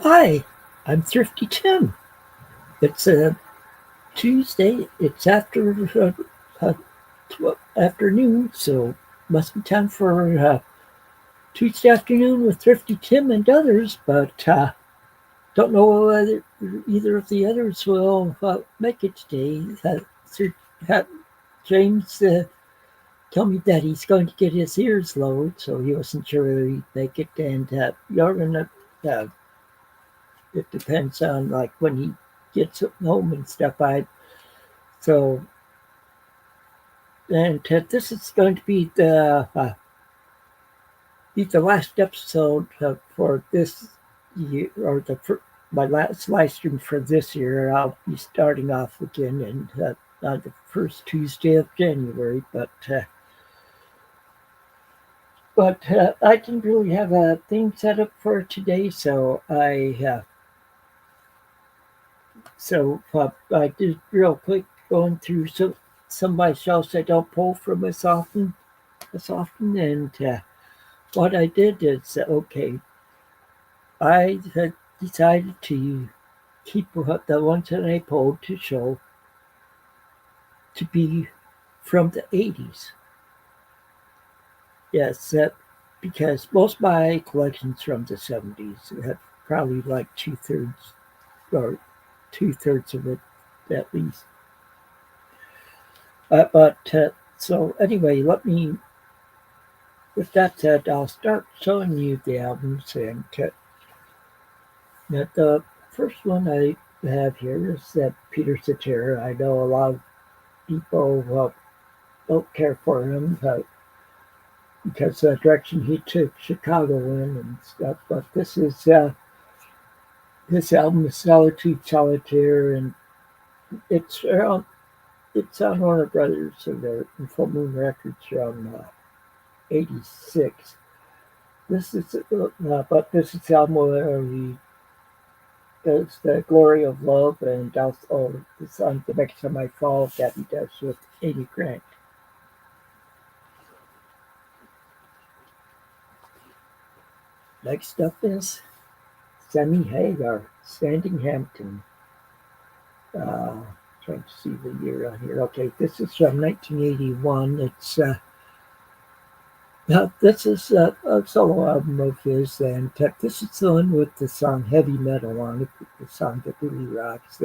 Hi, I'm Thrifty Tim. It's a Tuesday. It's uh, afternoon, so must be time for Tuesday afternoon with Thrifty Tim and others. But don't know whether either of the others will make it today. Sir James told me that he's going to get his ears lowered, so he wasn't sure whether he'd make it. And Jorgen, it depends on like when he gets home and stuff. I So, and this is going to be the last episode for this year, or my last live stream for this year. I'll be starting off again on the first Tuesday of January, but I didn't really have a theme set up for today, I did real quick going through some of my shelves I don't pull from as often, and what I did is, okay, I had decided to keep the ones that I pulled to show to be from the 80s. Yes, because most of my collection's from the 70s. I have probably like or two-thirds of it at least. But so anyway, with that said, I'll start showing you the albums. And the first one I have here is Peter Cetera. I know a lot of people don't care for him because of the direction he took Chicago in and stuff. But this album is Solitude Solitaire, and it's around it's on Warner Brothers and their Full Moon Records from '86. This is the album where he does the Glory of Love, and also the song The Next Time I Fall that he does with Amy Grant. Next up is Sammy Hagar, Standing Hampton. Trying to see the year on here. Okay, this is from 1981. This is a solo album of his, and this is the one with the song "Heavy Metal" on it, the song that really rocks.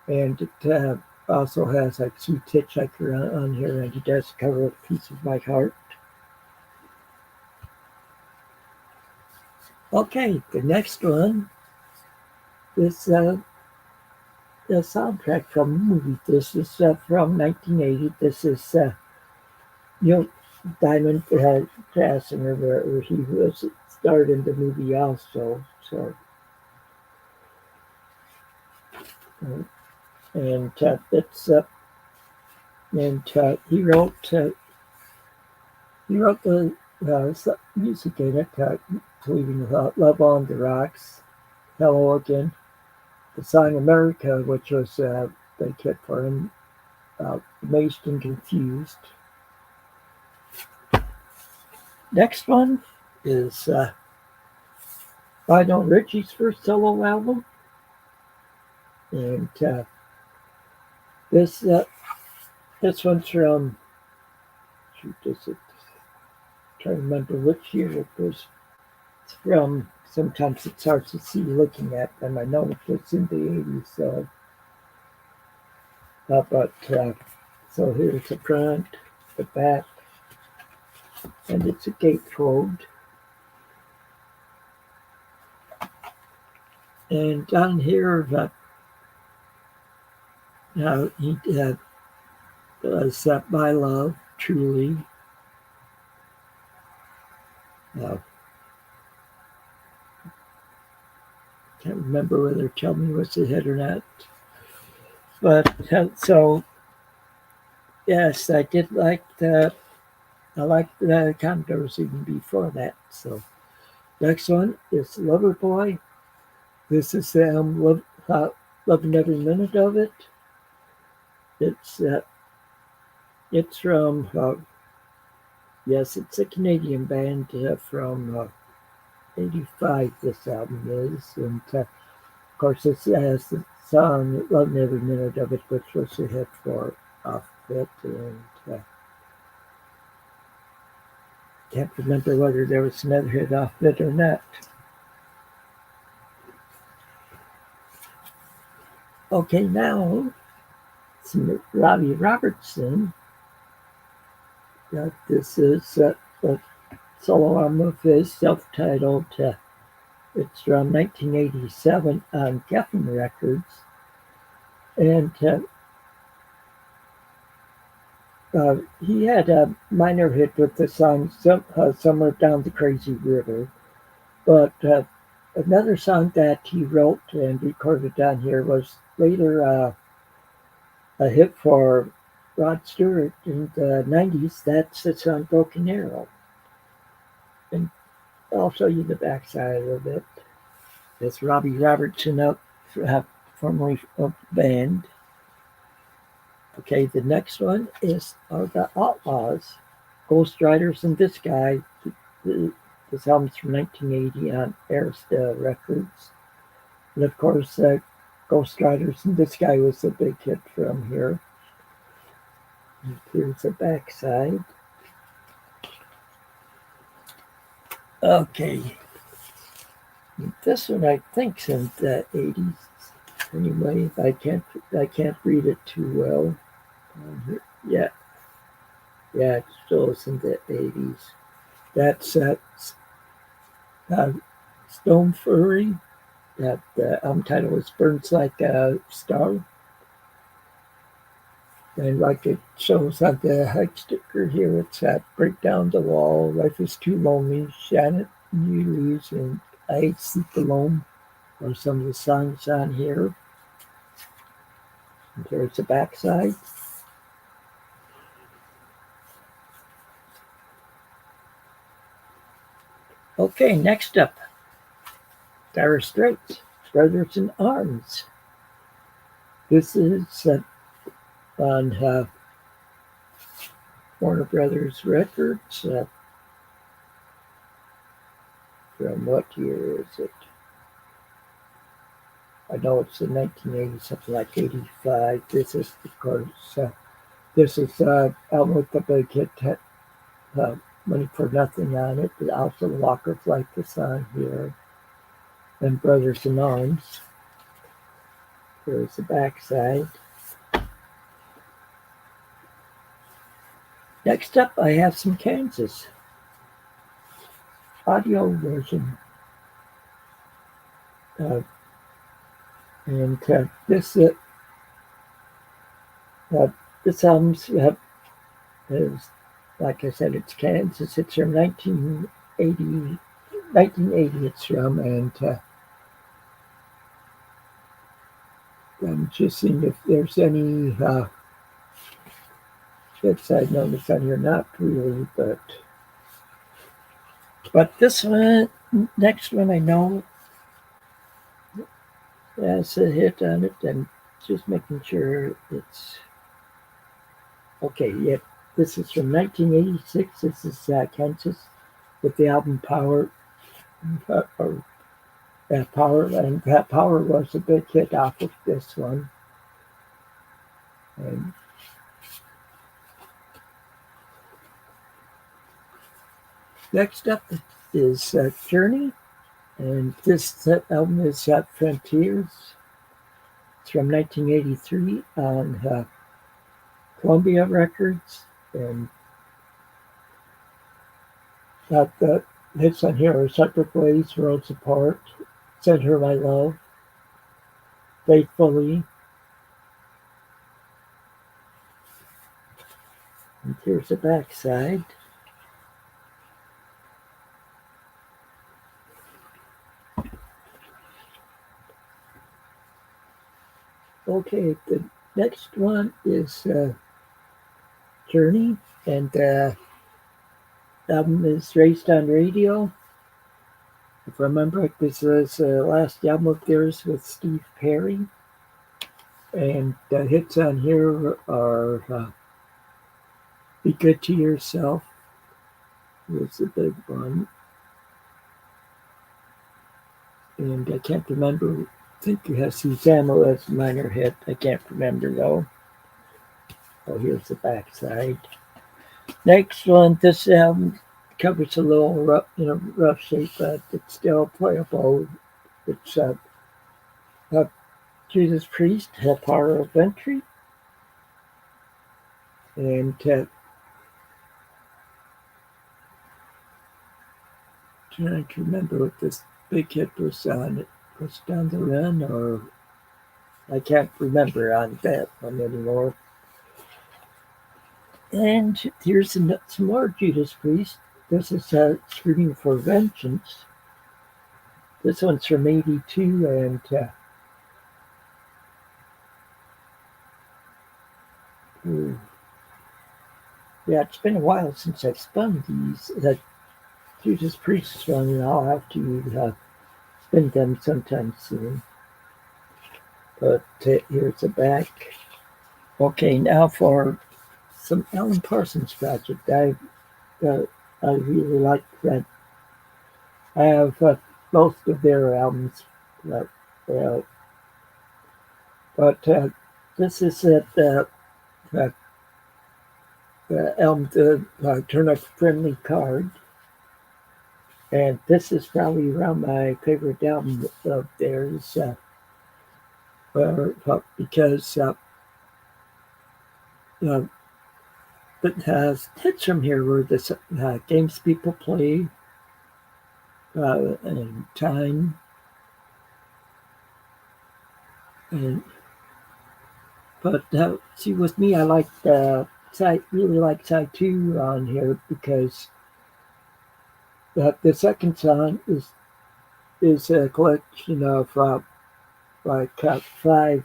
It also has like "Sweet Hitchhiker" on here, and he does cover a piece of my heart. Okay, the next one is the soundtrack from a movie. This is from 1980. This is Neil Diamond Jackson, where he was starred in the movie also. Uh, and it's and he wrote the music in it, including "Love on the Rocks," "Hello Again," the song "America," which was a big hit for him, "Amazed and Confused." Next one is Lionel Richie's first solo album, and this uh, this one's from. Shoot, is it? Trying to remember which year it was. It's from. Sometimes it's hard to see looking at them. I know it was in the '80s, but so here's the front, the back, and it's a gatefold. And down here, he does "My Love," "Truly." Uh, can't remember whether "Tell Me" was a hit or not. But so yes, I did like the. I liked the Condors even before that. So next one is "Loverboy." This is loving every minute of it. It's uh, it's from yes, it's a Canadian band from '85 this album is, and of course this has the song "Loving Every Minute of It," which was a hit for Off It, and can't remember whether there was another hit off it or not. Okay, now some Robbie Robertson. This is a solo album of his, self-titled. It's from 1987 on Geffen Records, and he had a minor hit with the song "Somewhere Down the Crazy River," but another song that he wrote and recorded on here was later a hit for Rod Stewart in the '90s. That's the song "Broken Arrow." And I'll show you the backside of it. It's Robbie Robertson up, formerly of the band. Okay, the next one is the Outlaws, Ghost Riders and This Guy. This album's from 1980 on Arista Records. And of course, Ghost Riders and This Guy was a big hit from here. And here's the backside. Okay. This one I think's in the '80s. Anyway, I can't read it too well. Yeah, it still is in the '80s. That's Stone Furry. That the album title is "Burns Like a Star." And like it shows on the hike sticker here, it's "Break Down the Wall," "Life is Too Lonely," "Shannon You Lose," and "I Sleep Alone" are some of the songs on here. And here's the backside. Okay, next up, Dire Straits, "Brothers in Arms." This is on Warner Brothers Records. From what year is it? I know it's in 1980, something like '85. This is, of course, this is album with the big hit, "Money for Nothing" on it. Also, "Walker Like the Sun" here, and "Brothers in Arms." Here's the backside. Next up, I have some Kansas audio version. And this album's is, like I said, it's Kansas. It's from 1980. 1980 it's from, and I'm just seeing if there's any side notice on here. Not really, but this one, next one, I know has a hit on it, and just making sure it's okay. Yep, this is from 1986. This is Kansas with the album "Power." Power, and that "Power" was a big hit off of this one. And next up is Journey, and this album is Frontiers. It's from 1983 on Columbia Records, and the hits on here are "Separate Ways," "Worlds Apart," "Send Her My Love," "Faithfully." And here's the backside. Okay, the next one is Journey, and the album is "Raised on Radio." If I remember, this was the last album of theirs with Steve Perry. And the hits on here are "Be Good to Yourself" was a big one. and I can't remember. I think it has Susanna as a minor hit. I can't remember though. Oh, here's the backside. Next one, this covers a little rough, rough shape, but it's still playable. It's Jesus Priest, Power of Entry, and trying to remember what this big hit was on. It was Down the Run, or I can't remember on that one anymore. And here's some more Judas Priest. This is Screaming for Vengeance. This one's from '82, and yeah, it's been a while since I've spun these. Judas Priest one, and I'll have to spin them sometime soon. But here's the back. Okay, now for some Alan Parsons project. I really like that. I have most of their albums, uh, uh, but this is uh, the album, Turn Up a Friendly Card, and this is probably around my favorite album of theirs, because uh, it has hits from here where the games people play, and time, and but see, with me, I like really like side two on here because the second song is a collection of like five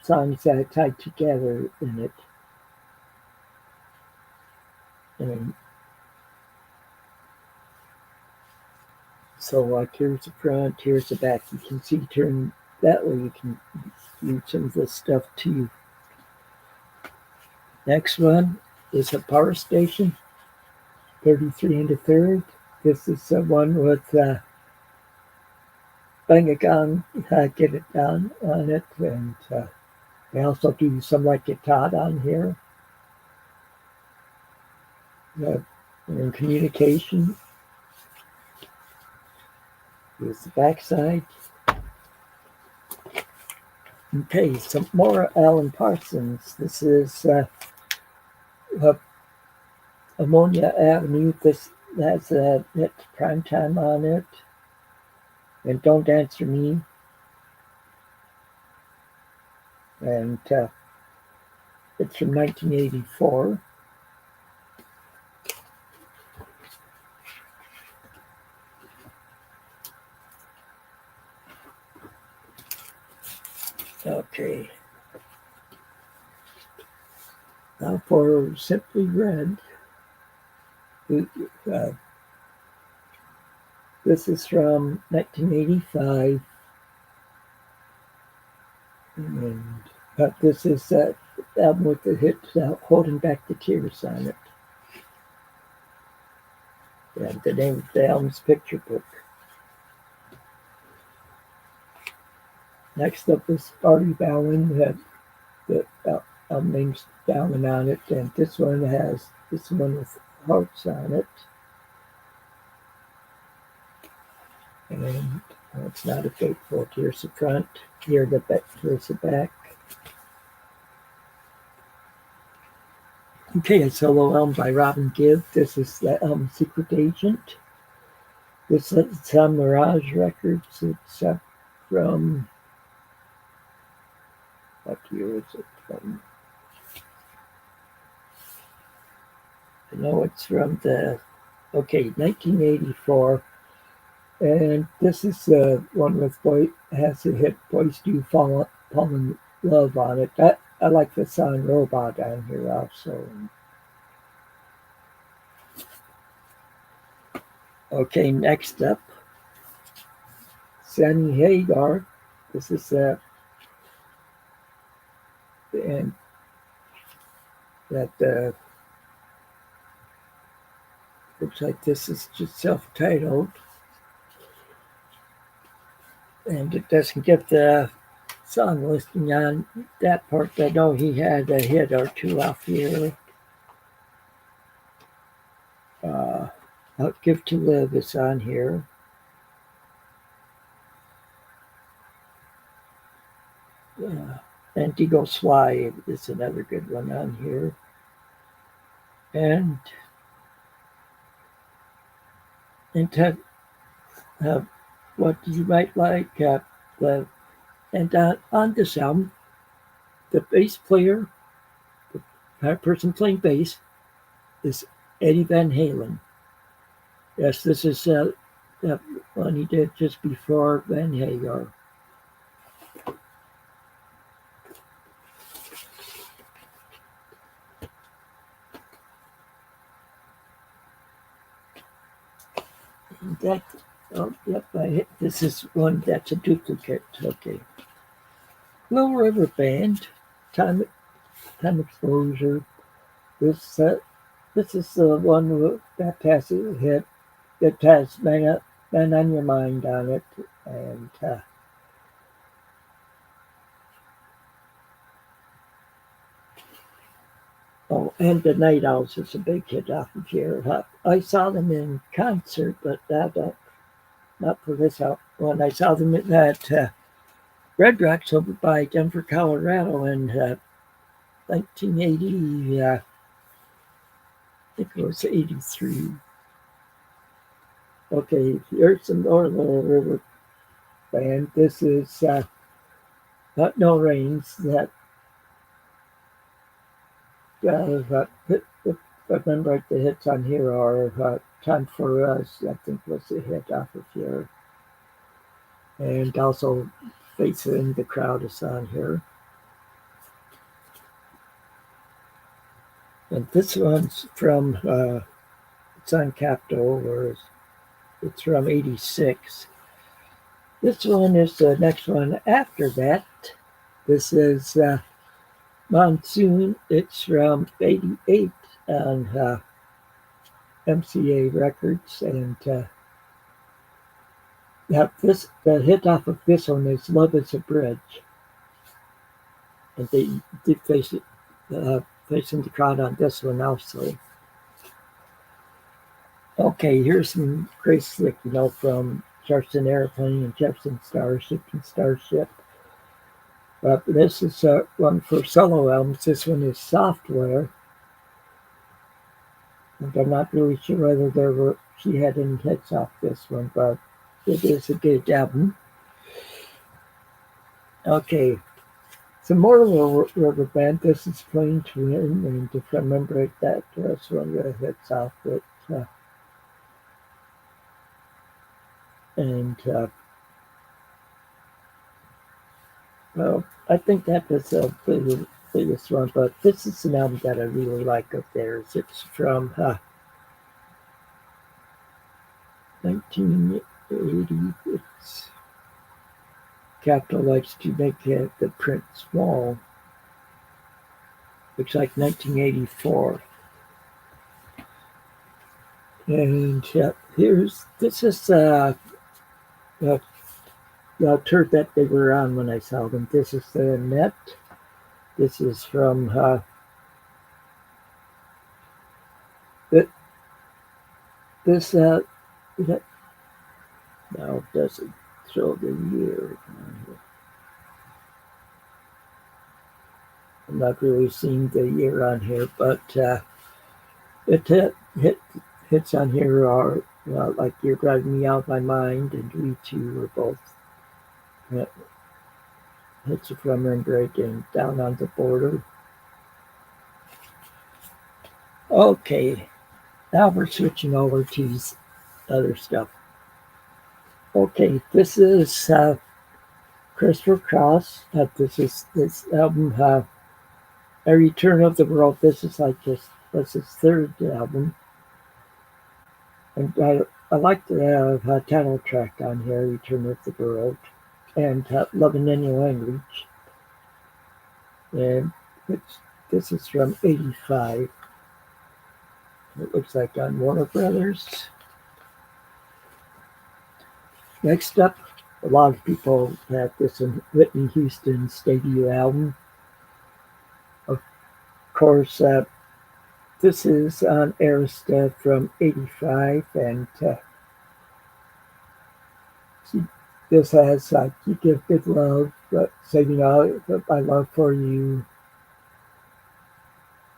songs that are tied together in it, and so like here's the front, here's the back. You can see turn that way. You can use some of this stuff too. Next one is a power station, 33 and a third. This is the one with Bang a Gong, Get It Down on it, and they also do some like It Todd on here. In communication, here's the backside. Okay, some more Alan Parsons. This is Ammonia Avenue. This has it's prime time on it. And Don't Answer Me. And it's from 1984. Okay. Now for Simply Red. This is from 1985. And this is that album with the hit Holding Back the Tears on it. And the name of the album's Picture Book. Next up is Artie Bowling, the album name's Bowling on it, and this one has this one with hearts on it. And it's not a faithful. Here's the front. Here's the back. Okay, a solo album by Robin Gibb. This is the album Secret Agent. This is on Mirage Records. It's from, what year is it from? I know it's from 1984. And this is the one with has a hit Boys Do Fall in Love on it. I like the song Robot on here also. Okay, next up, Sammy Hagar. This is and that looks like this is just self-titled. And it doesn't give the song listing on that part. I know he had a hit or two off here. I'll Give to Live is on here. And Eagles Fly is another good one on here. And into what you might like. And on this album, the bass player, the person playing bass, is Eddie Van Halen. Yes, this is that one he did just before Van Hagar. That, oh, yep, this is one that's a duplicate. Okay. Little River Band, Time Exposure. This is the one that passes a hit. It has Man on Your Mind on it, and and the Night Owls is a big hit off of here. I saw them in concert, but not for this one. I saw them at that Red Rocks over by Denver, Colorado in 1980. I think it was 83. Okay, here's some more Little River Band. This is Not No Rains. That if I remember right, the hits on here are Time for Us, I think was the hit off of here. And also Facing the Crowd is on here. And this one's from, it's on Capitol, or it's from 86. This one is the next one after that. This is Monsoon. It's from 88 on MCA Records. And the hit off of this one is Love is a Bridge. And they did facing the crowd on this one also. Okay, here's some great slick, from Jefferson Airplane and Jefferson Starship and Starship. This is one for solo albums. This one is Software. And I'm not really sure whether she had any hits off this one, but it is a good album. Okay, some more Little River Band. This is Plain Twin, and if I remember it, that was one of the hits off it. Well, I think that was the biggest one, but this is an album that I really like of theirs. It's from 1980. It's Capitol likes to make the print small. Looks like 1984. And this is the tour that they were on when I saw them. This is the Net. This is from this no, it doesn't show the year. I'm not really seeing the year on here, but hits on here are like You're Driving Me Out of My Mind and We Two are both hits from Remember and Down on the Border. Okay, now we're switching over to other stuff. Okay, this is Christopher Cross. This album, A Return of the World. This is his third album. And I like the title track on here, Return of the World, and Love in Any Language. And this is from 85. It looks like on Warner Brothers. Next up, A lot of people have this in Whitney Houston's debut album. Of course, this is on Arista from '85, and this has "You Give Good Love," "Saving All My Love for You,"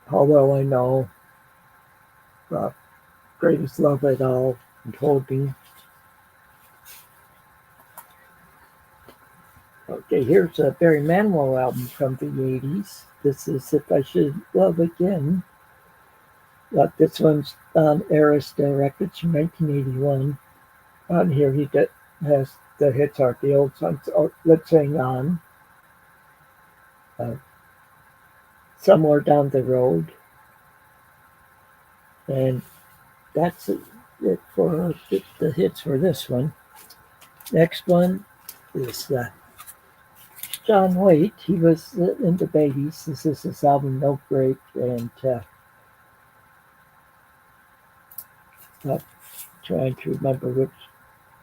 "How Well I Know," uh, "Greatest Love at All," and "Hold Me." Okay, here's a Barry Manilow album from the '80s. This is "If I Should Love Again." This one's on Arista Records from 1981. On here, has the hits are the old songs. Oh, "Let's Hang On," uh, "Somewhere Down the Road," and that's it for the hits for this one. Next one is John Waite. He was in the Babies. This is his album "No Break," and I'm trying to remember which.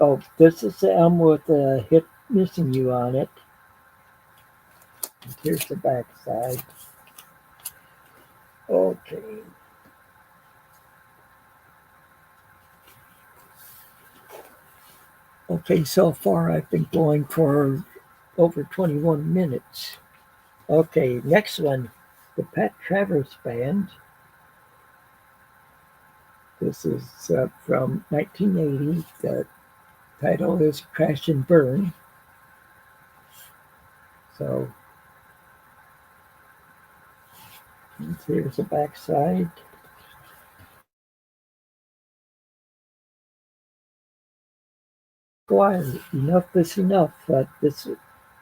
Oh, this is the album with the hit "Missing You" on it. And here's the back side. Okay. Okay, so far I've been going for over 21 minutes. Okay, next one, the Pat Travers Band. This is from 1980. The title is "Crash and Burn." So here's the back side. Quiet, enough is enough. This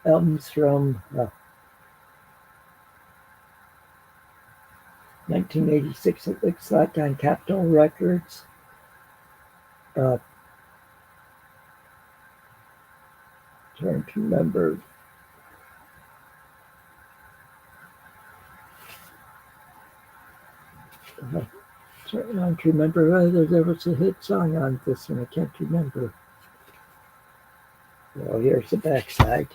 album's from 1986. It looks like on Capitol Records. Trying to remember. Trying to remember whether there was a hit song on this one. I can't remember. Well, here's the backside.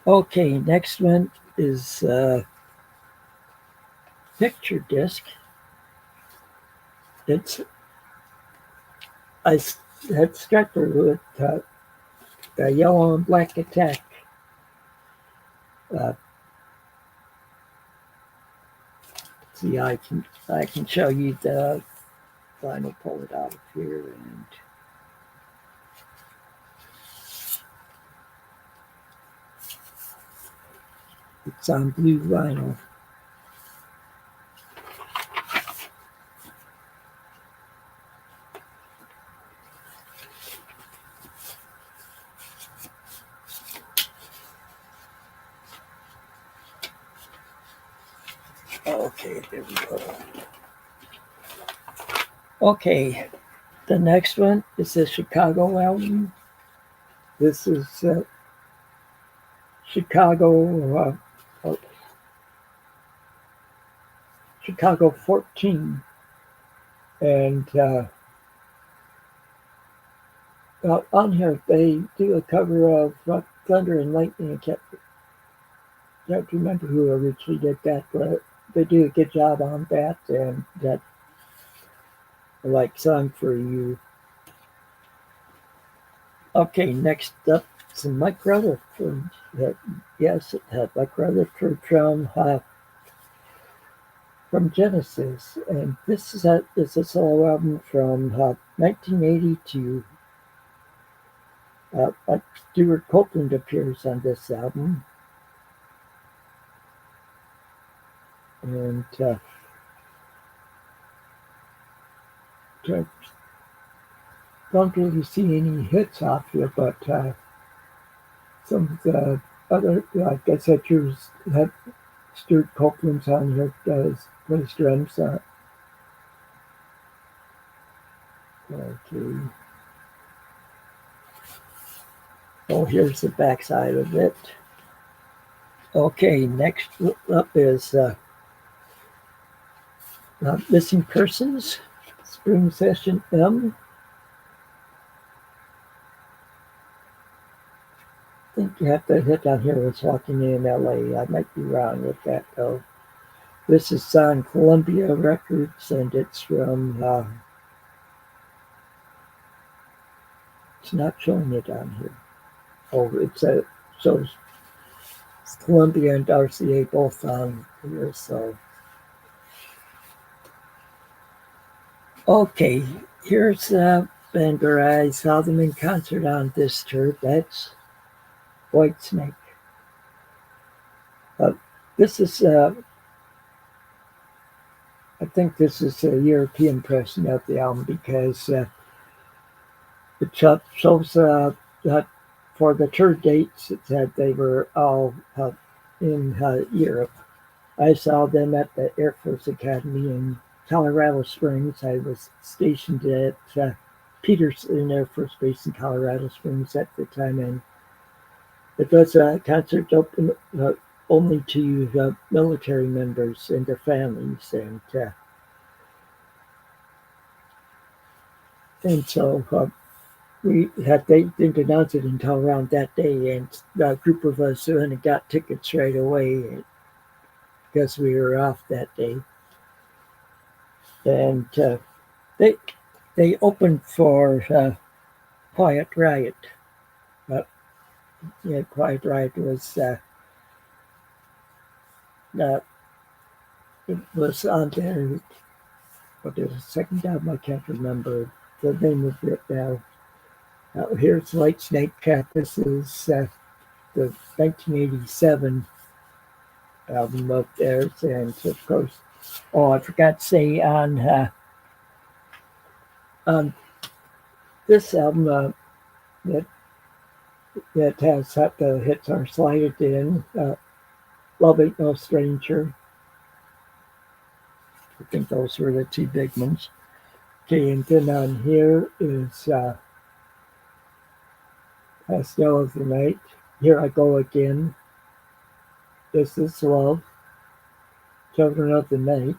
Okay, next one is picture disc. It's I had started with the Yellow and Black Attack. Uh, see, I can show you the vinyl. Pull it out of here, and it's on blue vinyl. Okay, there we go. Okay, the next one is the Chicago album. This is Chicago Chicago 14, and on here they do a cover of Thunder and Lightning. I can't remember who originally did that, but they do a good job on that, and that like "Song for You." Okay, next up, some Mike Rutherford. Yes, Mike Rutherford from Genesis, and this is a solo album from 1982. Stuart Copeland appears on this album, and don't really see any hits off here, but some of the other, like I said, had Stuart Copeland's on here, plays drums. Okay. Oh, here's the backside of it. Okay, next up is Missing Persons, Spring Session M. think you have to hit down here was Walking in LA. I might be wrong with that though. This is on Columbia Records and it's from, it's not showing it on here. Oh, so it's Columbia and RCA both on here, so. Okay, here's a band where I saw them in concert on this tour. That's Whitesnake. Uh, this is, I think this is a European pressing of the album because it shows that for the tour dates, it said they were all in Europe. I saw them at the Air Force Academy in Colorado Springs. I was stationed at Peterson Air Force Base in Colorado Springs at the time, and it was a concert open only to military members and their families, and so they didn't announce it until around that day, and a group of us went and got tickets right away because we were off that day, and they they opened for Quiet Riot. Uh, yeah, Quiet Riot uh, it was on their what is the second album? I can't remember the name of it now. Here's Whitesnake. This is the 1987 album of theirs, and of course, oh, I forgot to say on this album that has the hits are slided in. Love Ain't No Stranger. I think those were the two big ones. Okay, and then on here is Pastel of the Night. Here I Go Again. This is Love. Children of the Night.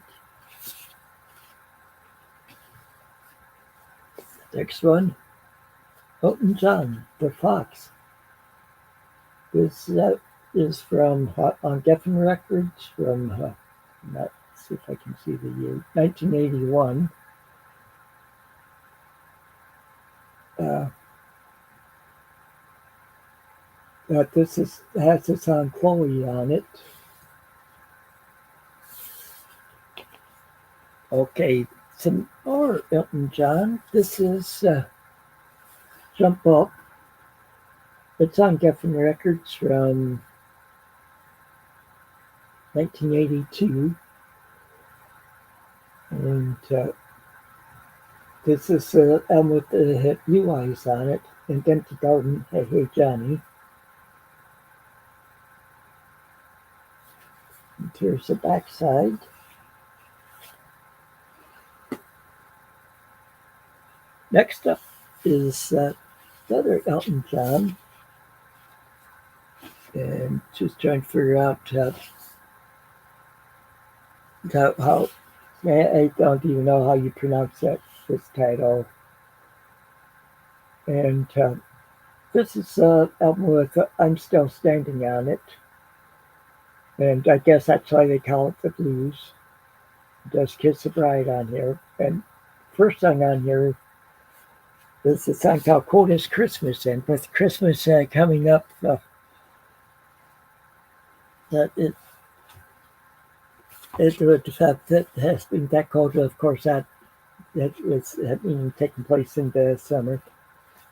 Next one, Elton John, The Fox. This is from on Geffen Records from, let's see if I can see the year, 1981. This has this on Chloe on it. Okay, some more Elton John. This is Jump Up. It's on Geffen Records from 1982. And this is an album with the hit Blue Eyes on it. And Empty Garden, Hey Hey Johnny. And here's the backside. Next up is another Elton John. And just trying to figure out how I don't even know how you pronounce this title. And this is an album with I'm Still Standing on it. And I guess that's why they call it the blues. It does Kiss the Bride on here. And first song on here is a song called Cold as Christmas. And with Christmas coming up, it would have that has been that cold. Of course, that was taking place in the summer.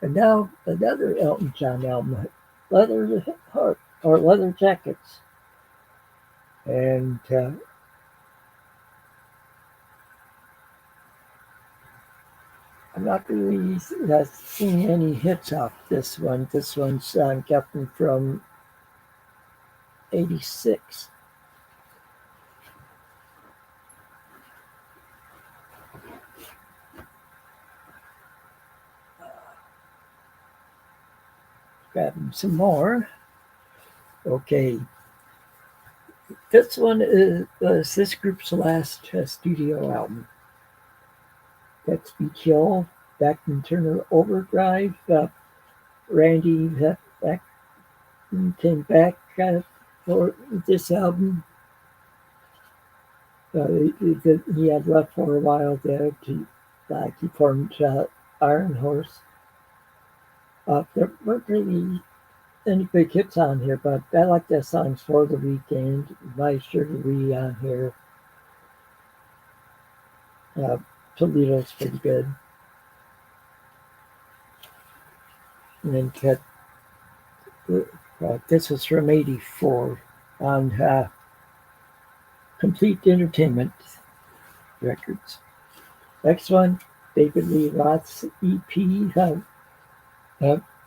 And now another Elton John album, Leather Heart or Leather Jackets. And I'm not really seeing any hits off this one. This one's gotten from 86. Grabbing some more. Okay. This one was this group's last studio album. That's Be Kill, Back in Turner Overdrive, Randy back and came back for this album. He had left for a while there to he formed Iron Horse. There weren't really any big hits on here, but I like that song For the Weekend. My Sure to Be on here. Uh, Toledo's pretty good. And then this was from '84 on Complete Entertainment Records. Next one, David Lee Roth's EP,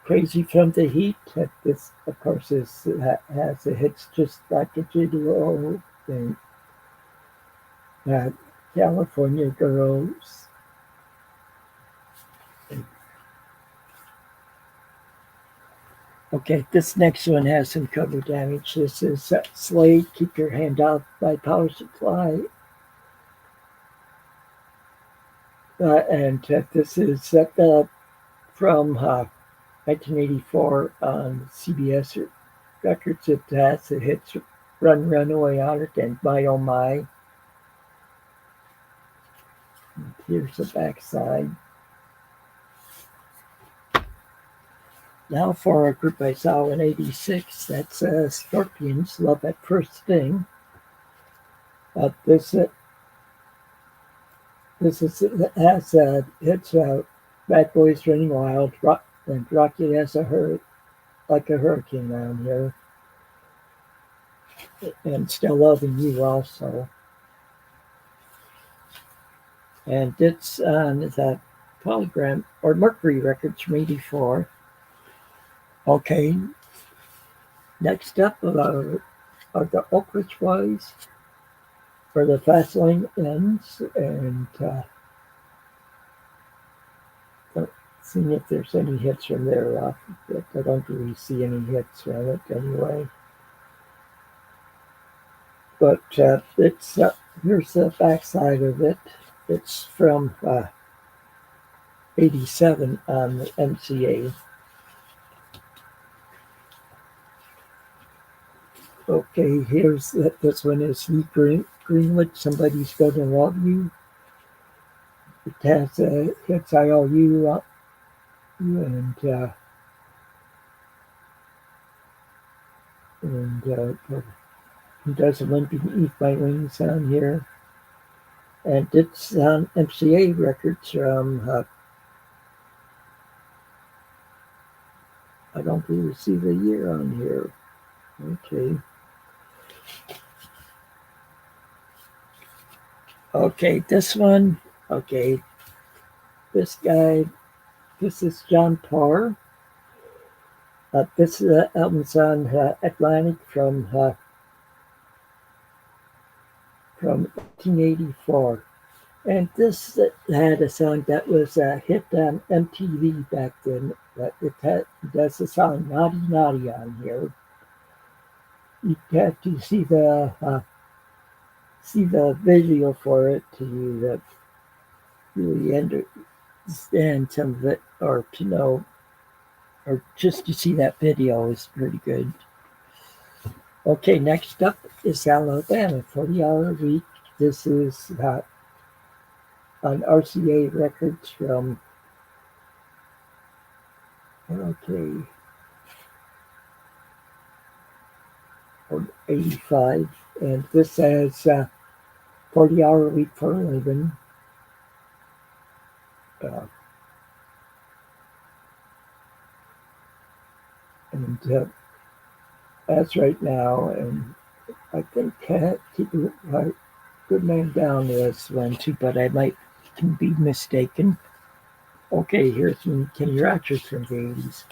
Crazy from the Heat. This, of course, has the hits just like a Gigolo and California Girls. Okay, this next one has some cover damage. This is Slade, Keep Your Hand Out by Power Supply. And this is from 1984 on CBS Records. It has the hits Run Runaway on it and My Oh My. And here's the backside. Now for a group I saw in '86, that's Scorpions, Love at First Sting. This has hits Bad Boys Running Wild and Rocky as like a hurricane around here, and Still Loving You also. And it's on that Polygram or Mercury Records from '84. Okay, next up are the Oak Ridge Boys for The Fast Lane Ends, and seeing if there's any hits from there. I don't really see any hits from it anyway. But it's here's the backside of it. It's from '87 on the MCA. Okay, here's this one is Lee Greenwood, Somebody's Gonna Love You. It has hits I Owe You and He Doesn't Let Me Eat My Wings on here. And it's on MCA Records from I don't really see the year on here. Okay. Okay, this one. Okay, this guy. This is John Parr. This album's on Atlantic from 1884, and this had a song that was a hit on MTV back then. But does the song "Naughty Naughty" on here. You have to see the video for it to really understand some of it, or to know, or just to see that video is pretty good. Okay, next up is Alabama, 40-hour week. This is on RCA Records from '85, and this has 40-hour week for a living. And that's right now, and I think keep a good man down this one too, but I can be mistaken. Okay, here's some Kenny Rogers from the '80s.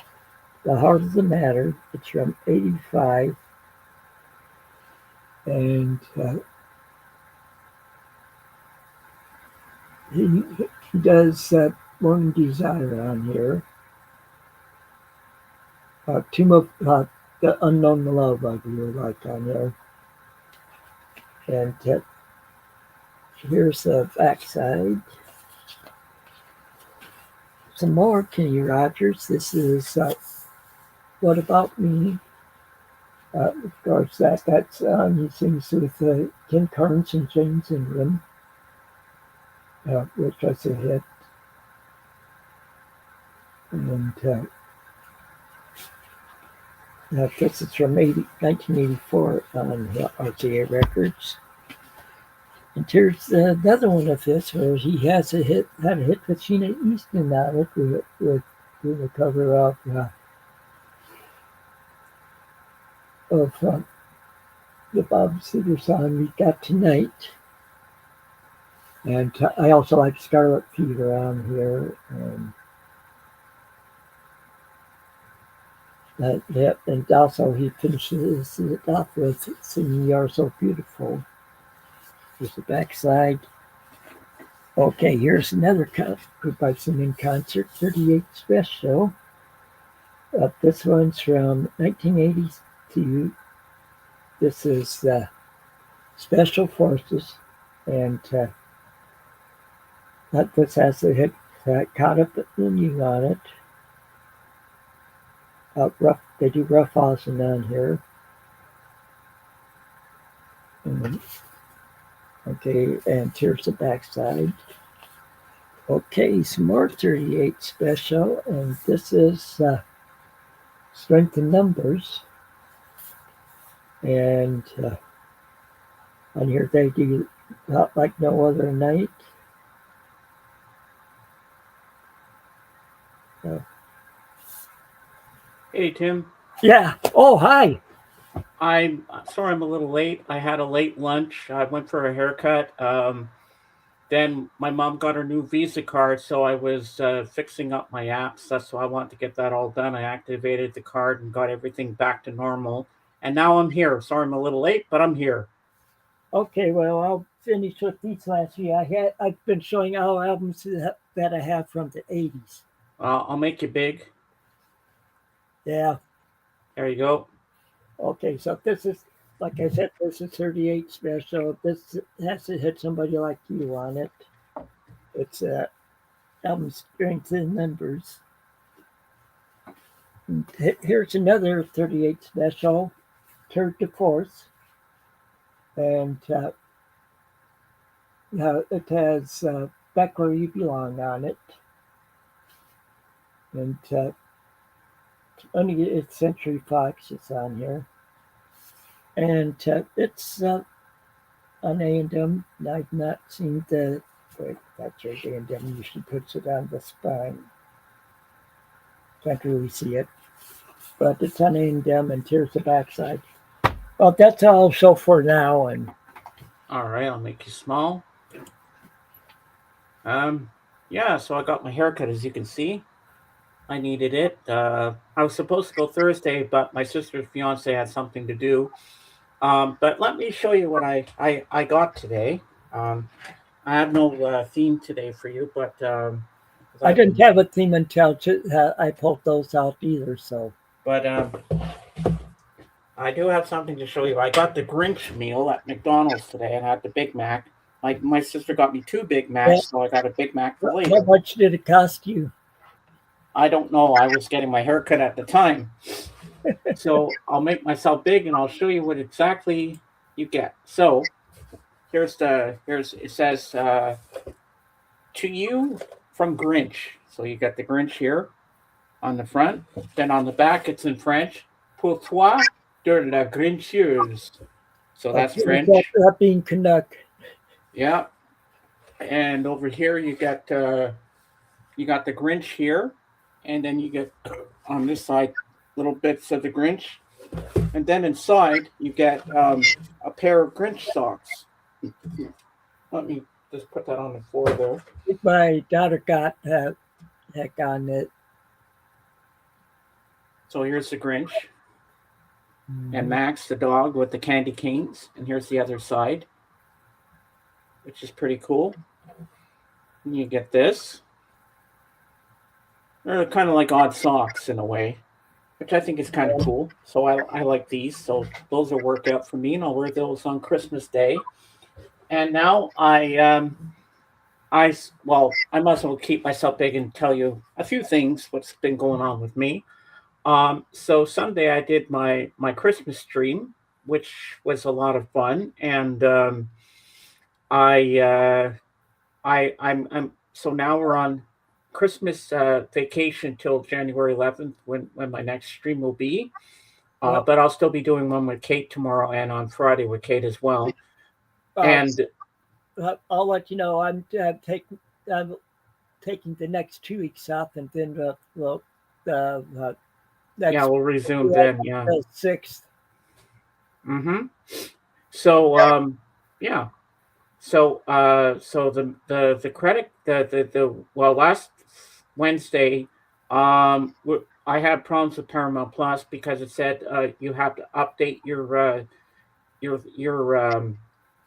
The Heart of the Matter. It's from '85, and he does Morning Desire on here. Tomb of the Unknown Love I really like on there. And here's the backside. Some more Kenny Rogers. This is What About Me? Of course, that's he sings with Ken Carnes and James Ingram, which was a hit. And this is from 1984 on RCA Records. And here's another one of this where he had a hit with Sheena Easton on it with a cover of the Bob Seger song "We Got Tonight." And I also like Scarlet Fever on here. And also he finishes it off with singing "You're So Beautiful." There's the backside. Okay, here's another group I've seen in concert, 38 Special. This one's from 1982. This is Special Forces, and this has the hit Caught Up in You on it. They do Roughhousing on here. Okay, and here's the backside. Okay, some more 38 Special, and this is Strength in Numbers. And on here they do Not Like No Other Night. Hey, Tim. Yeah. Oh, hi. I'm sorry I'm a little late. I had a late lunch. I went for a haircut. Then my mom got her new Visa card, so I was fixing up my apps. That's why I wanted to get that all done. I activated the card and got everything back to normal. And now I'm here. Sorry I'm a little late, but I'm here. Okay, well, I'll finish with these last few. I've been showing all albums that I have from the 80s. I'll make you big. Yeah. There you go. Okay, so this is, like I said, this is 38 Special. This has to hit Somebody Like You on it. It's album Strength in Numbers. And here's another 38 Special, Tour de Force. And it has Back Where You Belong on it. And only it's Century Fox is on here. And it's on A&M. I've not seen wait, that's right, A&M usually puts it on the spine. Can't really see it. But it's on A&M, and here's the backside. Well, that's all so for now. And all right, I'll make you small. Yeah, so I got my haircut, as you can see. I needed it. I was supposed to go Thursday, but my sister's fiance had something to do. But let me show you what I got today. I have no theme today for you, but I didn't have a theme until I pulled those out either. So, but I do have something to show you. I got the Grinch meal at McDonald's today, and I had the Big Mac. My sister got me 2 Big Macs, so I got a Big Mac for later. How much did it cost you? I don't know. I was getting my haircut at the time. So I'll make myself big and I'll show you what exactly you get. So here's it says to you from Grinch. So you got the Grinch here on the front. Then on the back it's in French. Pour toi de la Grincheuse. So that's French. That being Canuck. Yeah. And over here you got the Grinch here. And then you get on this side little bits of the Grinch. And then inside you get a pair of Grinch socks. Let me just put that on the floor there. My daughter got heck on it. So here's the Grinch. And Max the dog with the candy canes. And here's the other side, which is pretty cool. And you get this. They're kind of like odd socks in a way, which I think is kind of cool. So I like these. So those will work out for me, and I'll wear those on Christmas Day. And now I might as well keep myself big and tell you a few things, what's been going on with me. So Sunday I did my Christmas stream, which was a lot of fun, and I I'm so now we're on Christmas vacation till January 11th when my next stream will be. Well, But I'll still be doing one with Kate tomorrow and on Friday with Kate as well. uh, And I'll let you know. I'm taking the next 2 weeks off, and then the yeah, next we'll resume then. Yeah. the 6th. Mm-hmm. So yeah. So the credit the well last Wednesday, I had problems with Paramount Plus because it said you have to update your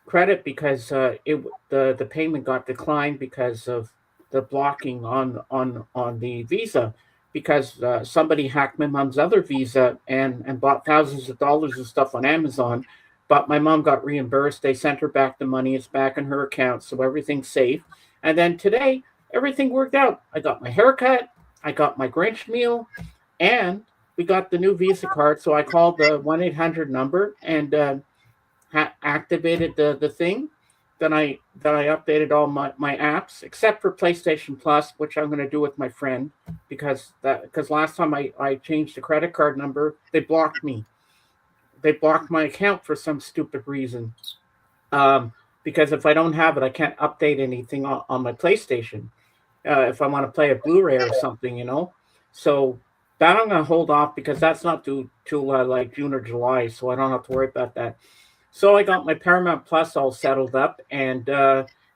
credit because the payment got declined because of the blocking on the Visa because somebody hacked my mom's other Visa and bought thousands of dollars of stuff on Amazon. But my mom got reimbursed. They sent her back the money. It's back in her account, so everything's safe. And then today, everything worked out. I got my haircut. I got my Grinch meal, and we got the new Visa card. So I called the 1-800 number and activated the thing. Then I updated all my apps except for PlayStation Plus, which I'm going to do with my friend because last time I changed the credit card number, they blocked me. They blocked my account for some stupid reason. Because if I don't have it, I can't update anything on my PlayStation. If I want to play a Blu-ray or something, So that I'm going to hold off because that's not due till like June or July, so I don't have to worry about that. So I got my Paramount Plus all settled up, and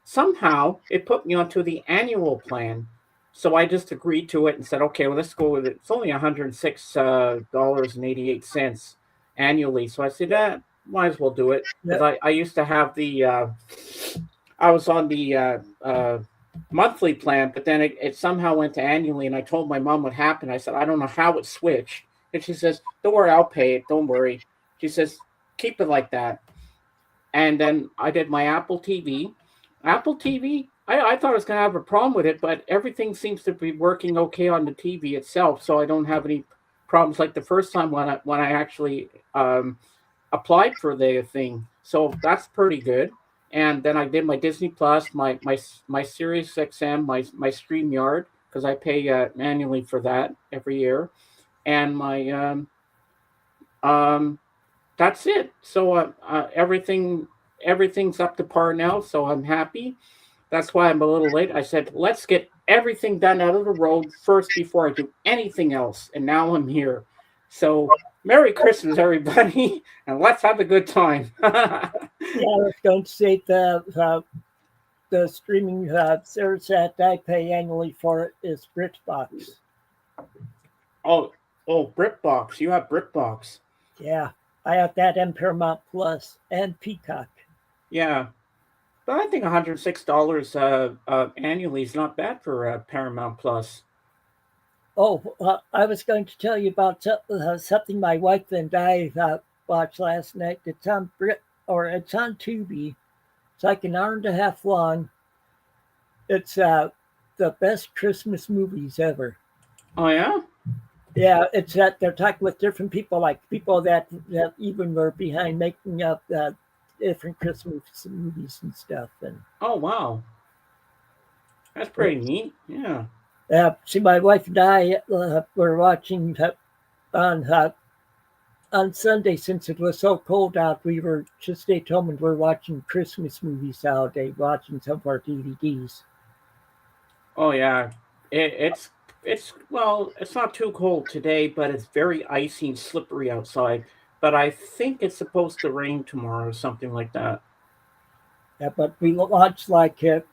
somehow it put me onto the annual plan. So I just agreed to it and said, okay, well, let's go with it. It's only $106.88 annually. So I said, might as well do it because Yep. I used to have I was on the monthly plan, but then it somehow went to annually, and I told my mom what happened. I said, I don't know how it switched. And she says, don't worry, I'll pay it. Don't worry. She says, keep it like that. And then I did my Apple TV. Apple TV, I thought I was going to have a problem with it, but everything seems to be working okay on the TV itself, so I don't have any problems like the first time when I actually applied for the thing. So that's pretty good. And then I did my Disney Plus, my Sirius XM, my StreamYard because I pay annually for that every year, and my um, that's it. So everything's up to par now. So I'm happy. That's why I'm a little late. I said let's get everything done out of the road first before I do anything else. And now I'm here. So Merry Christmas, everybody, and let's have a good time. Yeah, I was going to say the streaming service that I pay annually for is BritBox. oh, BritBox. You have BritBox. Yeah, I have that and Paramount Plus and Peacock. Yeah. But I think $106 annually is not bad for Paramount Plus. Oh, I was going to tell you about something my wife and I watched last night. It's on it's on Tubi. It's like an hour and a half long. It's the best Christmas movies ever. Oh yeah. Yeah, it's that they're talking with different people, like people that even were behind making up different Christmas movies and stuff. And Oh wow. That's pretty neat. Yeah. see, my wife and I were watching on on Sunday since it was so cold out. We were just stayed home and we're watching Christmas movies all day, watching some of our DVDs. Oh yeah. It's well, it's not too cold today, but it's very icy and slippery outside. But I think it's supposed to rain tomorrow or something like that. Yeah, but we watched like the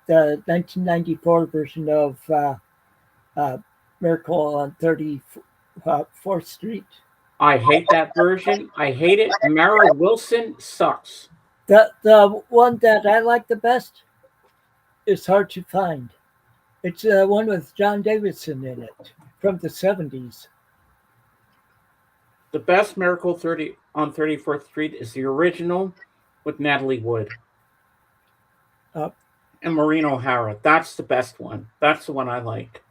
1994 version of uh, Miracle on 34th Street. I hate that version. I hate it. Mara Wilson sucks. The one that I like the best is hard to find. It's one with John Davidson in it from the 70s. The best Miracle 30 on 34th Street is the original with Natalie Wood Uh, and Maureen O'Hara. That's the best one. That's the one I like.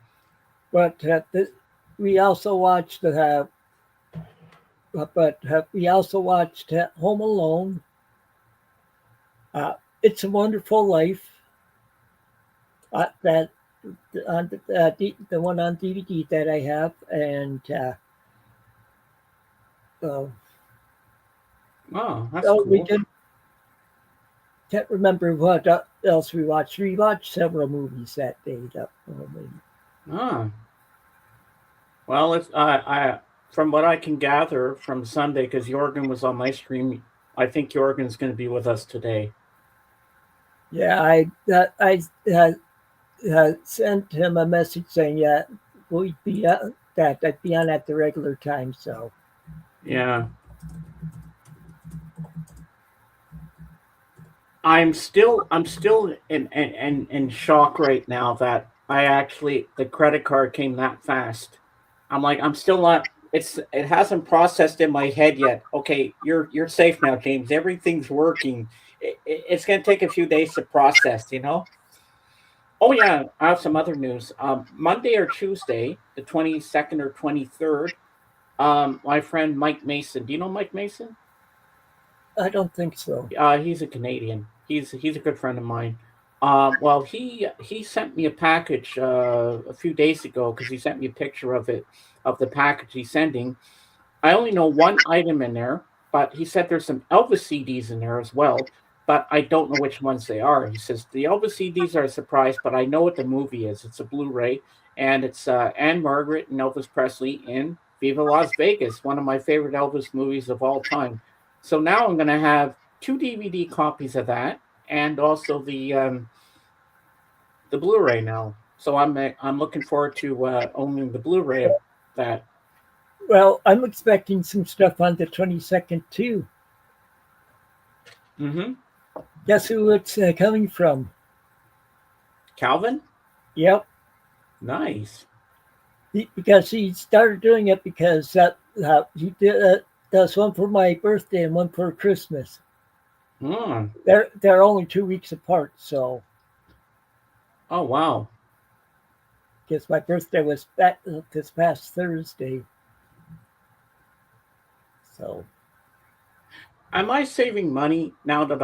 but we also watched we also watched Home Alone. It's a Wonderful Life. That on the one on DVD that I have, and oh, Oh, that's oh, we cool. can't remember what else we watched. We watched several movies that day. Ah, well, it's I from what I can gather from Sunday, because Jorgen was on my stream. I think Jorgen's going to be with us today. Yeah, I sent him a message saying, yeah, we'd be that I'd be on at the regular time. So Yeah. I'm still in shock right now that the credit card came that fast. I'm like, I'm still not, it hasn't processed in my head yet. Okay, you're safe now, James. Everything's working. It's gonna take a few days to process, you know? Oh yeah, I have some other news. Monday or Tuesday, the 22nd or 23rd, my friend Mike Mason. Do you know Mike Mason? I don't think so. He's a Canadian. He's a good friend of mine. Well, he sent me a package a few days ago because he sent me a picture of the package he's sending. I only know one item in there, but he said there's some Elvis CDs in there as well, but I don't know which ones they are. He says the Elvis CDs are a surprise, but I know what the movie is. It's a Blu-ray, and it's Anne Margaret and Elvis Presley in Viva Las Vegas, one of my favorite Elvis movies of all time. So now I'm going to have two DVD copies of that, and also the Blu-ray now. So I'm looking forward to owning the Blu-ray of that. Well, I'm expecting some stuff on the 22nd too. Mm-hmm. Guess who it's coming from? Calvin, Yep, nice. because he started doing it because he does one for my birthday and one for Christmas. Hmm. They're only 2 weeks apart, so Oh wow. because my birthday was back this past Thursday, so Am I saving money now that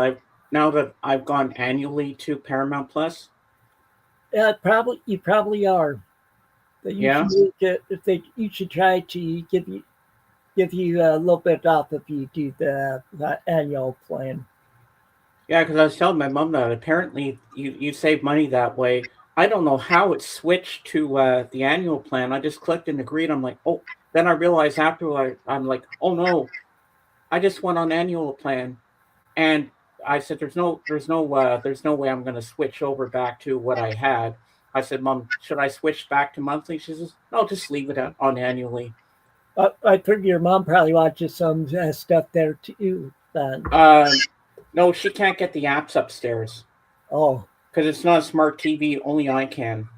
I've gone annually to Paramount Plus? yeah, probably you probably are. They Yeah. usually get if they usually try to give you a little bit off if you do the annual plan. Yeah, because I was telling my mom that apparently you save money that way. I don't know how it switched to the annual plan. I just clicked and agreed. I'm like, oh. Then I realized after I'm like, oh no, I just went on annual plan, and I said, there's no way I'm going to switch over back to what I had. I said, Mom, should I switch back to monthly? She says, no, just leave it on annually. I figure your mom probably watches some stuff there too. Then No, she can't get the apps upstairs oh, because it's not a smart TV. Only I can.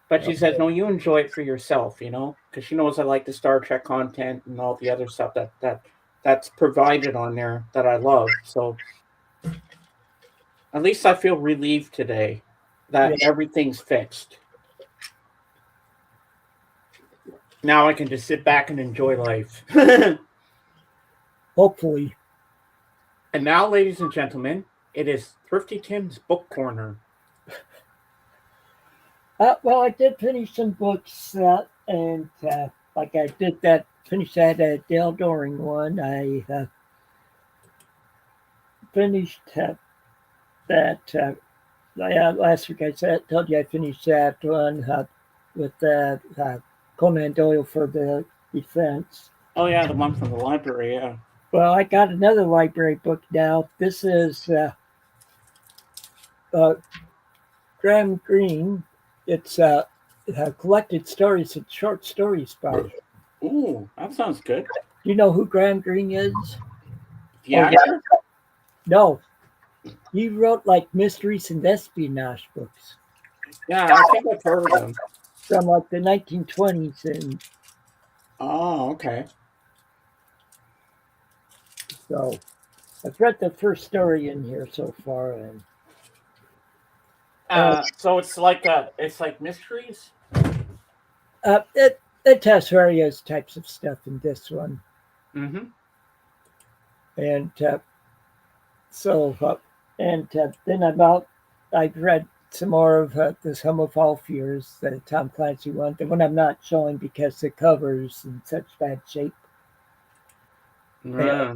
But she says, okay. no, you enjoy it for yourself, you know, because she knows I like the Star Trek content and all the other stuff that's provided on there that I love. So at least I feel relieved today that Yeah, everything's fixed. Now I can just sit back and enjoy life. And hopefully. now, ladies and gentlemen, it is Thrifty Tim's Book Corner. Well, I did finish some books, and like I did finish that Dale Doring one. I finished that. Last week told you I finished that one with Conan Doyle for the defense. Oh, yeah, the one from the library, yeah. Well, I got another library book now. This is uh, Graham Greene. It's collected stories and short stories by. Ooh, that sounds good. Do you know who Graham Greene is? The Oh, actor? no. He wrote like mysteries and espionage books Yeah, I think I've heard of him. from like the 1920s, and Oh, okay. so I've read the first story in here so far, and So it's like mysteries? it it has various types of stuff in this one, Mm-hmm. and so then I've read some more of the Sum of All Fears, the Tom Clancy one, the one I'm not showing because the cover's in such bad shape. Yeah.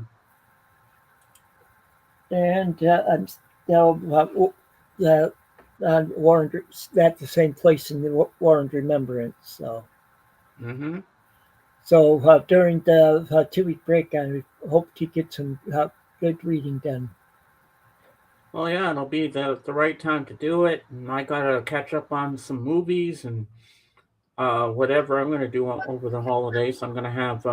And I'm still uh, on Warren at the same place in the Warren Remembrance. Mm-hmm. So during the 2 week break, I hope to get some good reading done. Well, yeah, it'll be the right time to do it, and I gotta catch up on some movies and whatever I'm gonna do over the holidays. I'm gonna have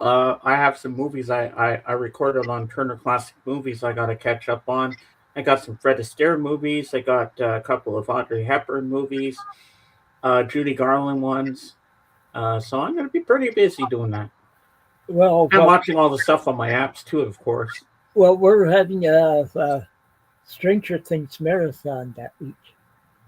I have some movies I recorded on Turner Classic Movies I gotta catch up on. I got some Fred Astaire movies. I got a couple of Audrey Hepburn movies, Judy Garland ones. So I'm gonna be pretty busy doing that. Well, I'm watching all the stuff on my apps too, of course. we're having a Stranger Things marathon that week.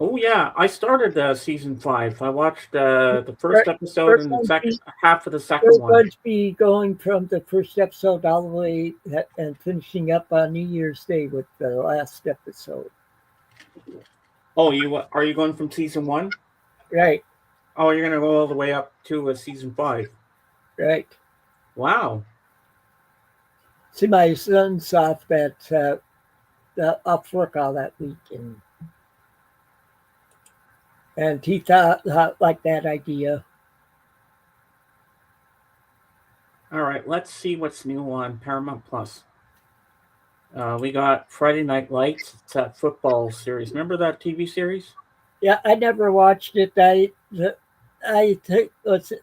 Oh yeah, I started season 5. I watched the first We're, episode we're and the going to second be half of the second we're one. going to be going from the first episode all the way and finishing up on New Year's Day with the last episode. Oh, you are you going from season 1? Right, Oh, you're gonna go all the way up to season 5. right. Wow. See, my son's off work all that week, and he thought like that idea. All right, let's see what's new on Paramount Plus. We got Friday Night Lights. It's that football series. Remember that TV series? Yeah, I never watched it.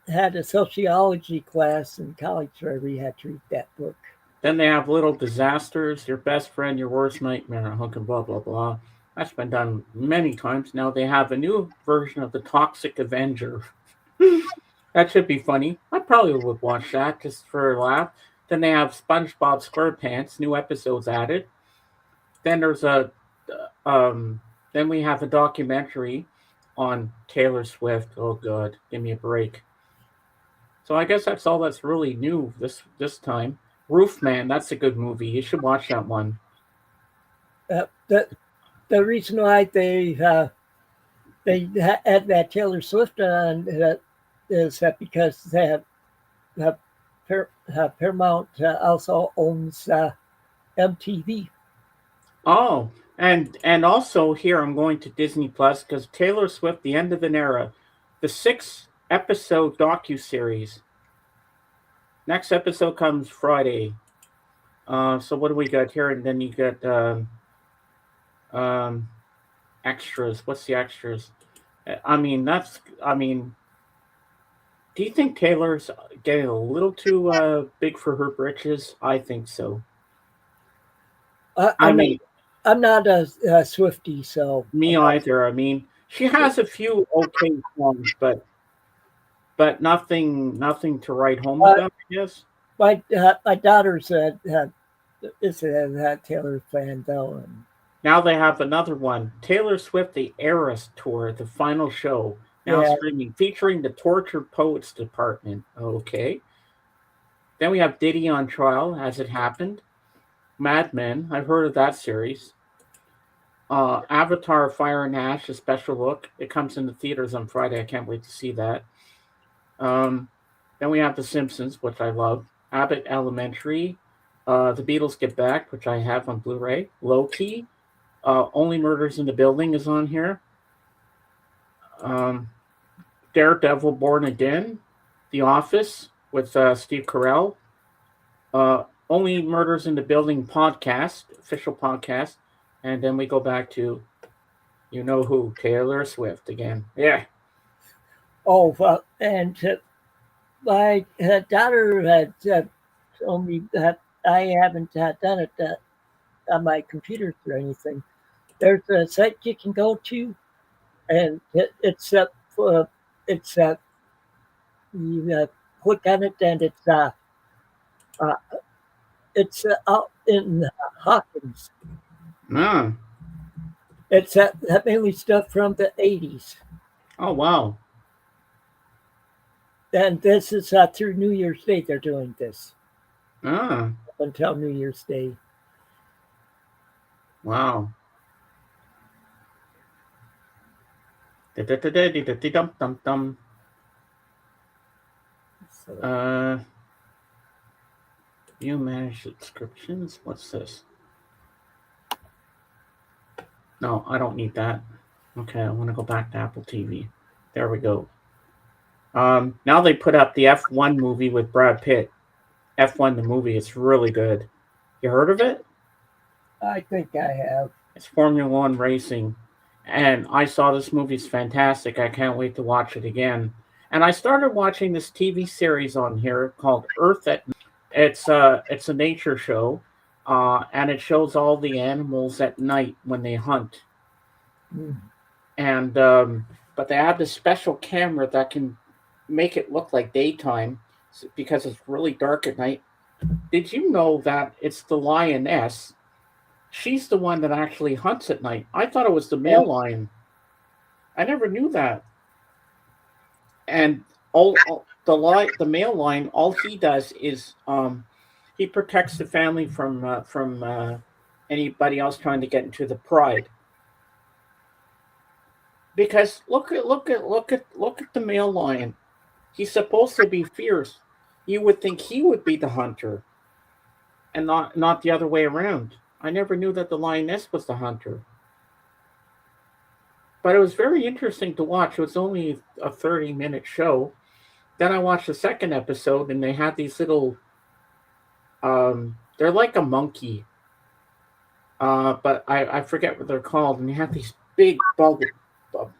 Had a sociology class in college where we had to read that book. Then they have Little Disasters, Your Best Friend, Your Worst Nightmare, Hook and blah blah blah. That's been done many times. Now they have a new version of the Toxic Avenger. That should be funny. I probably would watch that just for a laugh. Then they have SpongeBob SquarePants, new episodes added. Then there's a, um, then we have a documentary on Taylor Swift. Oh God, give me a break. So I guess that's all that's really new this time. Roofman, that's a good movie. You should watch that one. The reason why they had that Taylor Swift on is that because they have Paramount also owns MTV. Oh, and also here I'm going to Disney Plus because Taylor Swift, The End of an Era, the 6 episode docu series. Next episode comes Friday. So what do we got here? And then you get um, extras. What's the extras? I mean, do you think Taylor's getting a little too big for her britches? I think so. I I'm not mean, I'm not a Swifty, so me either. I mean, she has a few okay songs, but nothing to write home uh, about. I guess. my daughter's is a Taylor fan though, and Now they have another one, Taylor Swift: The Eras Tour, the final show, now yeah, streaming, featuring the Tortured Poets Department. Okay. Then we have Diddy on Trial, As It Happened, Mad Men. I've heard of that series. Avatar: Fire and Ash, a special look. It comes in the theaters on Friday. I can't wait to see that. Um, then we have The Simpsons, which I love. Abbott Elementary. The Beatles Get Back, which I have on Blu-ray. Loki. Only Murders in the Building is on here. Um, Daredevil: Born Again. The Office with Steve Carell. Only Murders in the Building podcast, official podcast. And then we go back to you know who, Taylor Swift again. Yeah. and my daughter had told me that I haven't done it on my computer or anything. There's a site you can go to, and it's you click on it, and uh, it's out in Hawkins. Ah. It's that mainly stuff from the '80s. Oh wow. And this is through New Year's Day they're doing this. Ah, Until New Year's Day. wow. Dum. So, You manage subscriptions. What's this? No, I don't need that. Okay, I want to go back to Apple TV. There we go. Now they put up the F1 movie with Brad Pitt. F1 the movie. It's really good. You heard of it? I think I have. It's Formula One racing, and I saw this movie. It's fantastic. I can't wait to watch it again. And I started watching this TV series on here called Earth at Night. It's a nature show, and it shows all the animals at night when they hunt. Mm. And but they have this special camera that can make it look like daytime because it's really dark at night. Did you know that it's the lioness? She's the one that actually hunts at night. I thought it was the male lion. I never knew that. And the male lion, all he does is he protects the family from anybody else trying to get into the pride. Because look at the male lion. He's supposed to be fierce. You would think he would be the hunter, and not the other way around. I never knew that the lioness was the hunter. But it was very interesting to watch. It was only a 30-minute show. Then I watched the second episode, and they had these little. They're like a monkey, but I forget what they're called, and they have these big,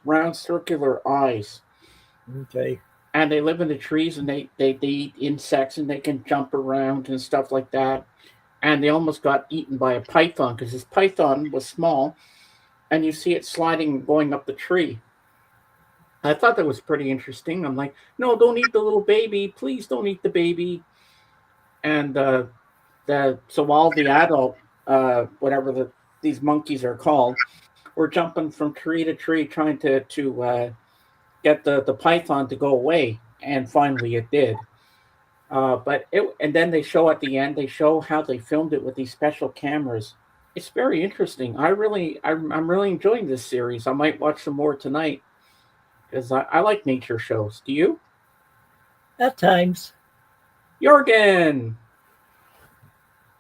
round, circular eyes. Okay. And they live in the trees, and they eat insects, and they can jump around and stuff like that. And they almost got eaten by a python because this python was small, and you see it sliding going up the tree. I thought that was pretty interesting. I'm like, no, don't eat the little baby, please don't eat the baby. And so all the adult whatever these monkeys are called were jumping from tree to tree trying to get the python to go away, and finally it did. And then they show at the end. They show how they filmed it with these special cameras. It's very interesting. I'm really enjoying this series. I might watch some more tonight because I like nature shows. Do you? At times. Jorgen.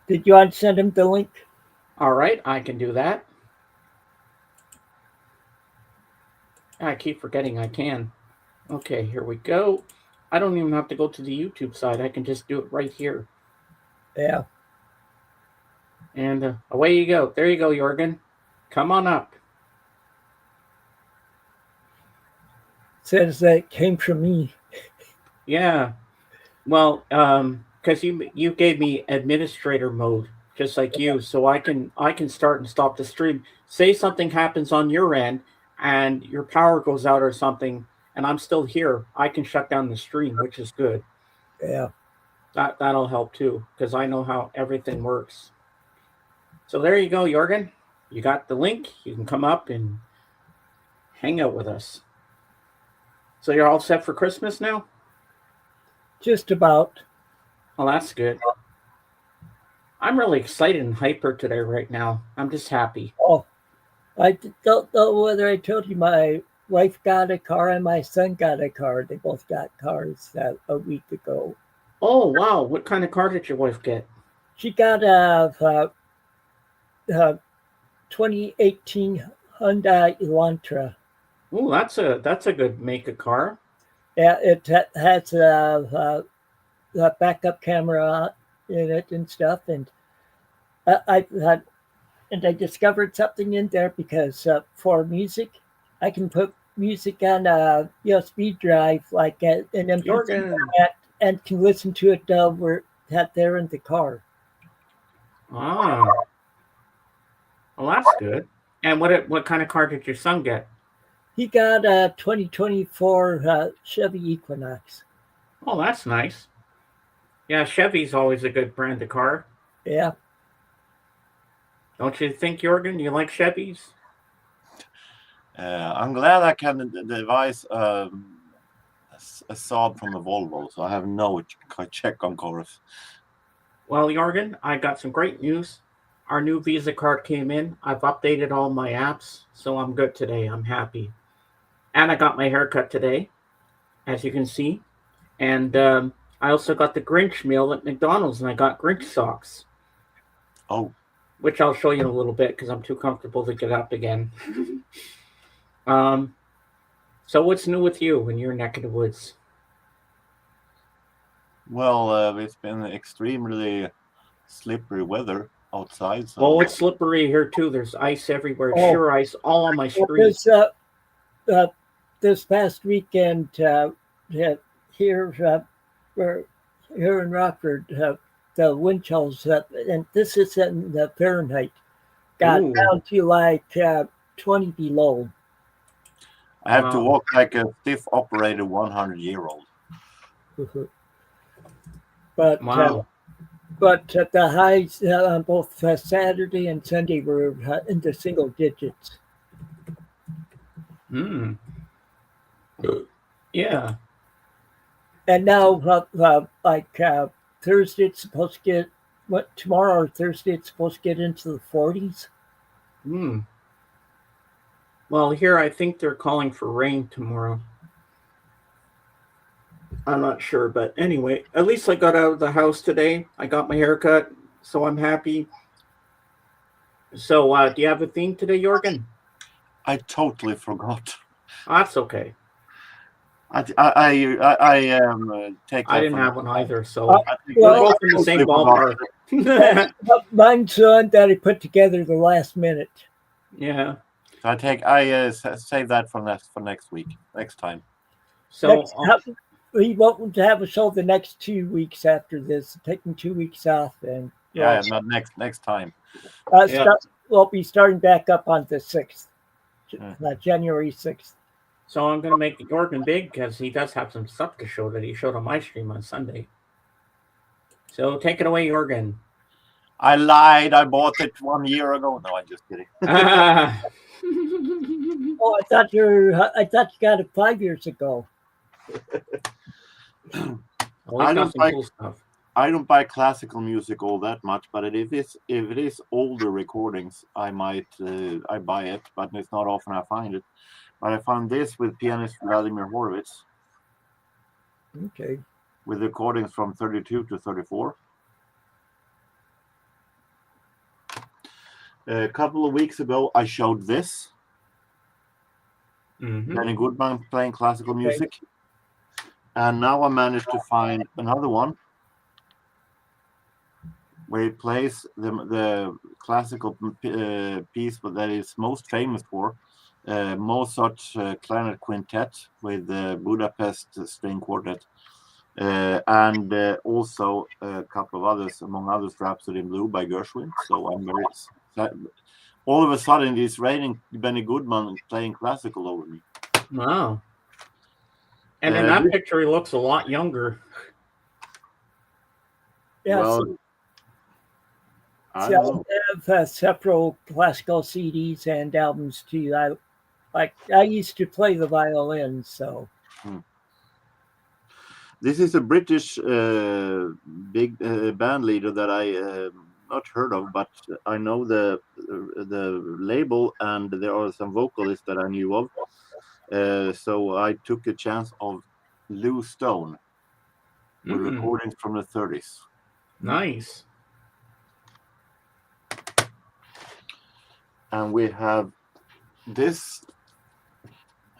Did you want to send him the link? All right, I can do that. I keep forgetting I can. Okay, here we go. I don't even have to go to the YouTube side. I can just do it right here. Yeah. And away you go. There you go, Jorgen. Come on up. Says that came from me. Yeah. Well, because you gave me administrator mode, just like you, so I can start and stop the stream. Say something happens on your end, and your power goes out or something, and I'm still here. I can shut down the stream, which is good. Yeah. That'll help too, because I know how everything works. So there you go, Jorgen. You got the link. You can come up and hang out with us. So you're all set for Christmas now? Just about. Well, that's good. I'm really excited and hyper today right now. I'm just happy. Oh, I don't know whether I told you my wife got a car and my son got a car. They both got cars a week ago. Oh, wow. What kind of car did your wife get? She got a 2018 Hyundai Elantra. Oh, that's a good make of car. Yeah, it has a backup camera in it and stuff, and I discovered something in there because for music, I can put music on a USB drive like an MP3 format, and can listen to it over there in the car. Ah, well, that's good. And what kind of car did your son get? He got a 2024 Chevy Equinox. Oh, that's nice. Yeah, Chevy's always a good brand of car. Yeah. Don't you think, Jorgen? You like Chevys? I'm glad I can devise a a Saab from a Volvo, so I have no check on Chorus. Well, Jorgen, I got some great news. Our new Visa card came in. I've updated all my apps, so I'm good today. I'm happy. And I got my haircut today, as you can see. And I also got the Grinch meal at McDonald's, and I got Grinch socks. Oh. Which I'll show you in a little bit because I'm too comfortable to get up again. So what's new with you in your neck of the woods? Well, it's been extremely slippery weather outside. So. Oh, it's slippery here too. There's ice everywhere. Sure ice all on my street. This past weekend here in Rockford, the wind chills, and this is in the Fahrenheit, got down to like 20 below. I have to walk like a stiff operated 100-year-old. But the highs on both Saturday and Sunday were in the single digits. Yeah. And now, Thursday, it's supposed to get tomorrow or Thursday, it's supposed to get into the 40s. Well, here I think they're calling for rain tomorrow. I'm not sure, but anyway, at least I got out of the house today. I got my hair cut, so I'm happy. So, do you have a theme today, Jorgen? I totally forgot. That's okay. I didn't have one either, so we're both in the same ballpark. Mine's one that I put together the last minute. Yeah. I save that for next time. So we won't have a show the next 2 weeks after this. Taking 2 weeks off, and not next time. We'll be starting back up on the 6th, January 6th. So I'm going to make Jorgen big because he does have some stuff to show that he showed on my stream on Sunday. So take it away, Jorgen. I lied. I bought it 1 year ago. No, I'm just kidding. Oh, I thought you got it 5 years ago. I don't buy classical music all that much, but if it is older recordings, I might I buy it, but it's not often I find it. But I found this with pianist Vladimir Horowitz. Okay. With recordings from 32 to 34. A couple of weeks ago, I showed this. Benny Goodman playing classical music. And now I managed to find another one where he plays the classical piece that is most famous for, Mozart's Clarinet Quintet with the Budapest String Quartet, and also a couple of others, among others, Rhapsody in Blue by Gershwin. So I'm very all of a sudden it's raining Benny Goodman playing classical over me. Wow. And in that picture, he looks a lot younger. Yeah, well, I have several classical CDs and albums too. I used to play the violin, so. This is a British big band leader that I not heard of, but I know the label, and there are some vocalists that I knew of. So I took a chance of Lou Stone with recordings from the 30s. Nice. And we have this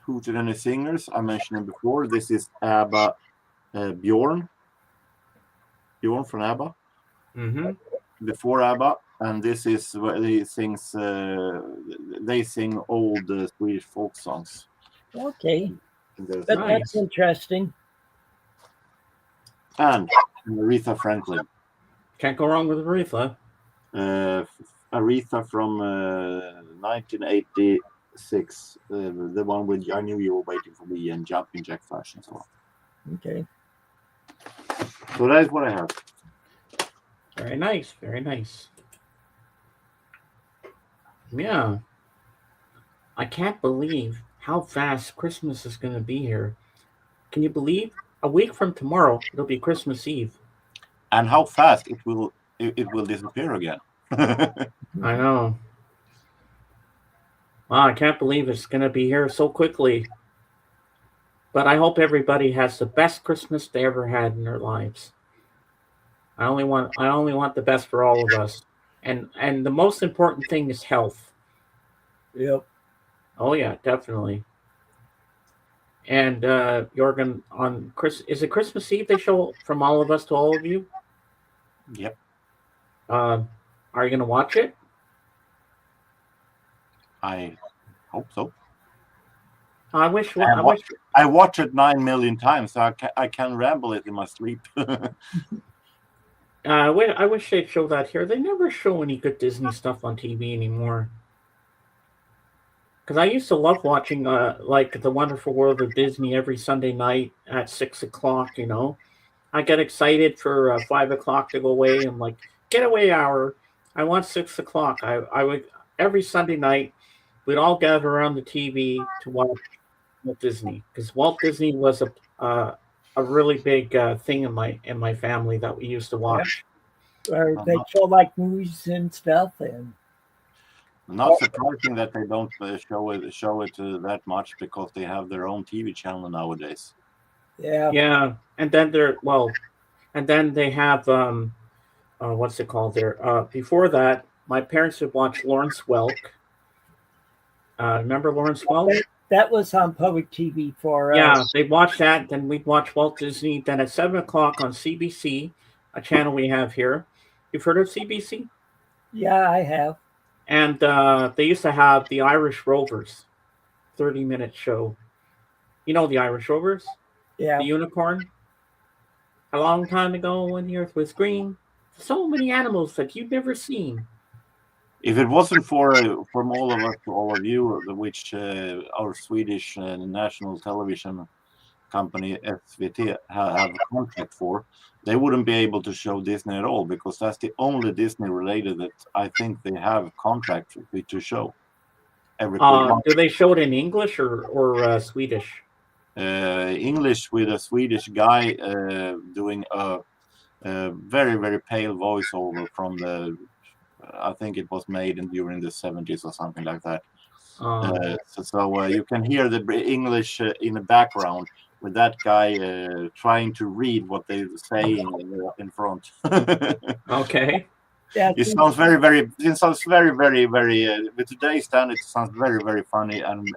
Hootenanny Singers. I mentioned it before. This is ABBA Bjorn. Bjorn from ABBA. Before ABBA. And this is where he sings. They sing old Swedish folk songs. Okay. That's interesting. And Aretha Franklin. Can't go wrong with Aretha. Aretha from 1986. The one with I Knew You Were Waiting for Me and Jumping Jack Flash and so on. Okay. So that is what I have. Very nice. Very nice. Yeah. I can't believe how fast Christmas is going to be here. Can you believe? A week from tomorrow, it'll be Christmas Eve. And how fast it will disappear again. I know. Wow, I can't believe it's going to be here so quickly. But I hope everybody has the best Christmas they ever had in their lives. I only want the best for all of us. And the most important thing is health. Yep. Oh yeah, definitely. And Jorgen, on is it Christmas Eve they show From All of Us to All of You? Yep. Are you going to watch it? I hope so. I wish. I watch it 9 million times, so I can ramble it in my sleep. I wish they'd show that here. They never show any good Disney stuff on TV anymore. Because I used to love watching like The Wonderful World of Disney every Sunday night at 6 o'clock. I get excited for 5 o'clock to go away. I'm like, getaway hour. I want 6 o'clock. I would every Sunday night. We'd all gather around the TV to watch Walt Disney, because Walt Disney was a really big thing in my family that we used to watch. Or they show like movies and stuff, and not surprising that they don't show it that much, because they have their own TV channel nowadays. Yeah, and then they have what's it called there? Before that, my parents would watch Lawrence Welk. Remember Lawrence Welk? That was on public TV for Yeah, they'd watch that. Then we'd watch Walt Disney. Then at 7 o'clock on CBC, a channel we have here. You've heard of CBC? Yeah, I have. And they used to have the Irish Rovers, 30-minute show. You know the Irish Rovers? Yeah. The unicorn? A long time ago when the earth was green. So many animals that you've never seen. If it wasn't for from all of us to all of you, which our Swedish national television company SVT have a contract for, they wouldn't be able to show Disney at all, because that's the only Disney related that I think they have contract to show. Do they show it in English or Swedish? English, with a Swedish guy doing a very, very pale voiceover from the. I think it was made during the 70s or something like that. So you can hear the English in the background with that guy trying to read what they're saying in front. Okay. Yeah, It sounds very, very. It sounds very, very, very. With today's standards, it sounds very, very funny and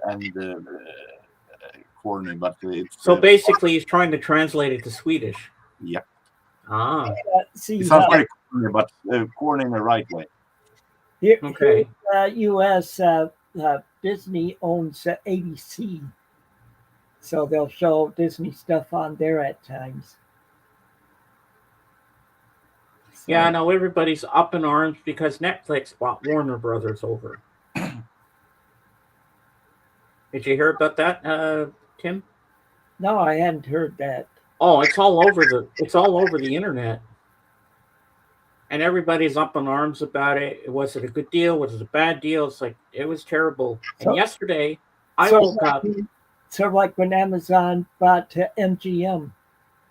corny. But it's so basically, he's trying to translate it to Swedish. Yeah. It sounds very corny, but corny in the right way. Here, okay. U.S. Disney owns ABC, so they'll show Disney stuff on there at times. So, yeah, I know everybody's up in arms because Netflix bought Warner Brothers over. Did you hear about that, Tim? No, I hadn't heard that. Oh, it's all over the internet. And everybody's up in arms about it. Was it a good deal? Was it a bad deal? It's like, it was terrible. And yesterday, I woke up. Sort of like when Amazon bought MGM.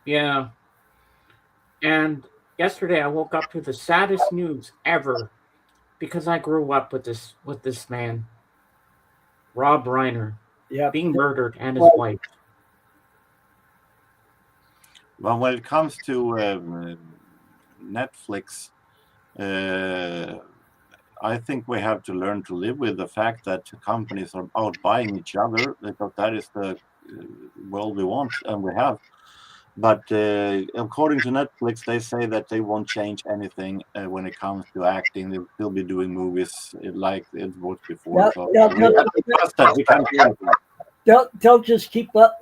Yeah. And yesterday, I woke up to the saddest news ever, because I grew up with this man, Rob Reiner, being murdered, and his wife. Well, when it comes to Netflix, I think we have to learn to live with the fact that companies are out buying each other, because that is the world we want and we have. But according to Netflix, they say that they won't change anything when it comes to acting. They'll still be doing movies like it was before. They'll just keep up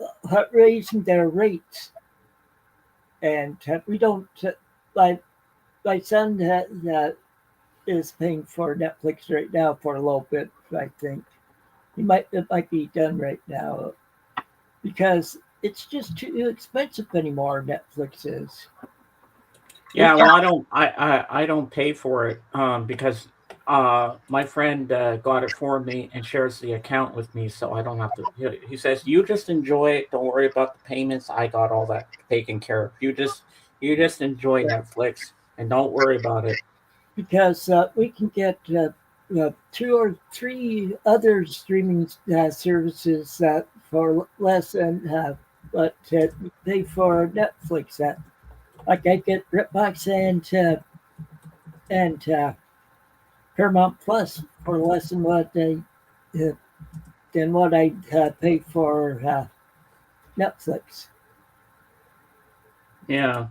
raising their rates. And we don't, like, my son is paying for Netflix right now for a little bit, I think. It might be done right now, because it's just too expensive anymore, Netflix is. Yeah, well, I don't pay for it because my friend got it for me and shares the account with me, so I don't have to. He says, "You just enjoy it. Don't worry about the payments. I got all that taken care of. You just enjoy Netflix and don't worry about it." Because we can get 2 or 3 other streaming services for less than what we pay for Netflix. Like I get Redbox and Paramount Plus for less uh, than what I pay for Netflix. Yeah,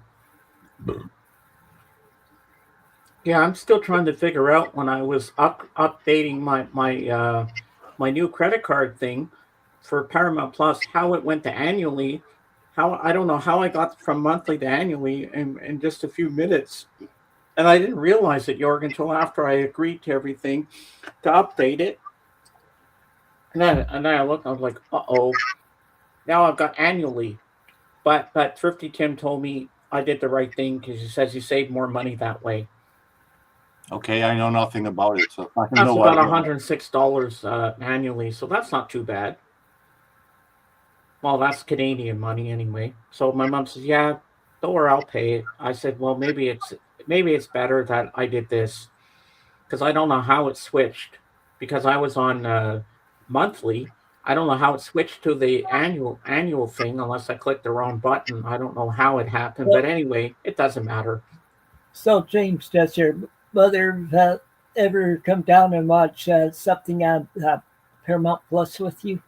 yeah. I'm still trying to figure out when I was updating my new credit card thing for Paramount Plus how it went to annually. How I don't know how I got from monthly to annually in just a few minutes. And I didn't realize it, Jorg, until after I agreed to everything to update it. And then I looked, I was like, uh-oh, now I've got annually. But Thrifty Tim told me I did the right thing because he says you save more money that way. Okay, I know nothing about it, so I have That's no about idea. $106 annually, so that's not too bad. Well, that's Canadian money anyway. So my mom says, "Yeah, don't worry, I'll pay it." I said, "Well, maybe it's better that I did this because I don't know how it switched because I was on monthly. I don't know how it switched to the annual thing unless I clicked the wrong button. I don't know how it happened, but Well, anyway, it doesn't matter. so James, does your mother ever come down and watch something on Paramount Plus with you?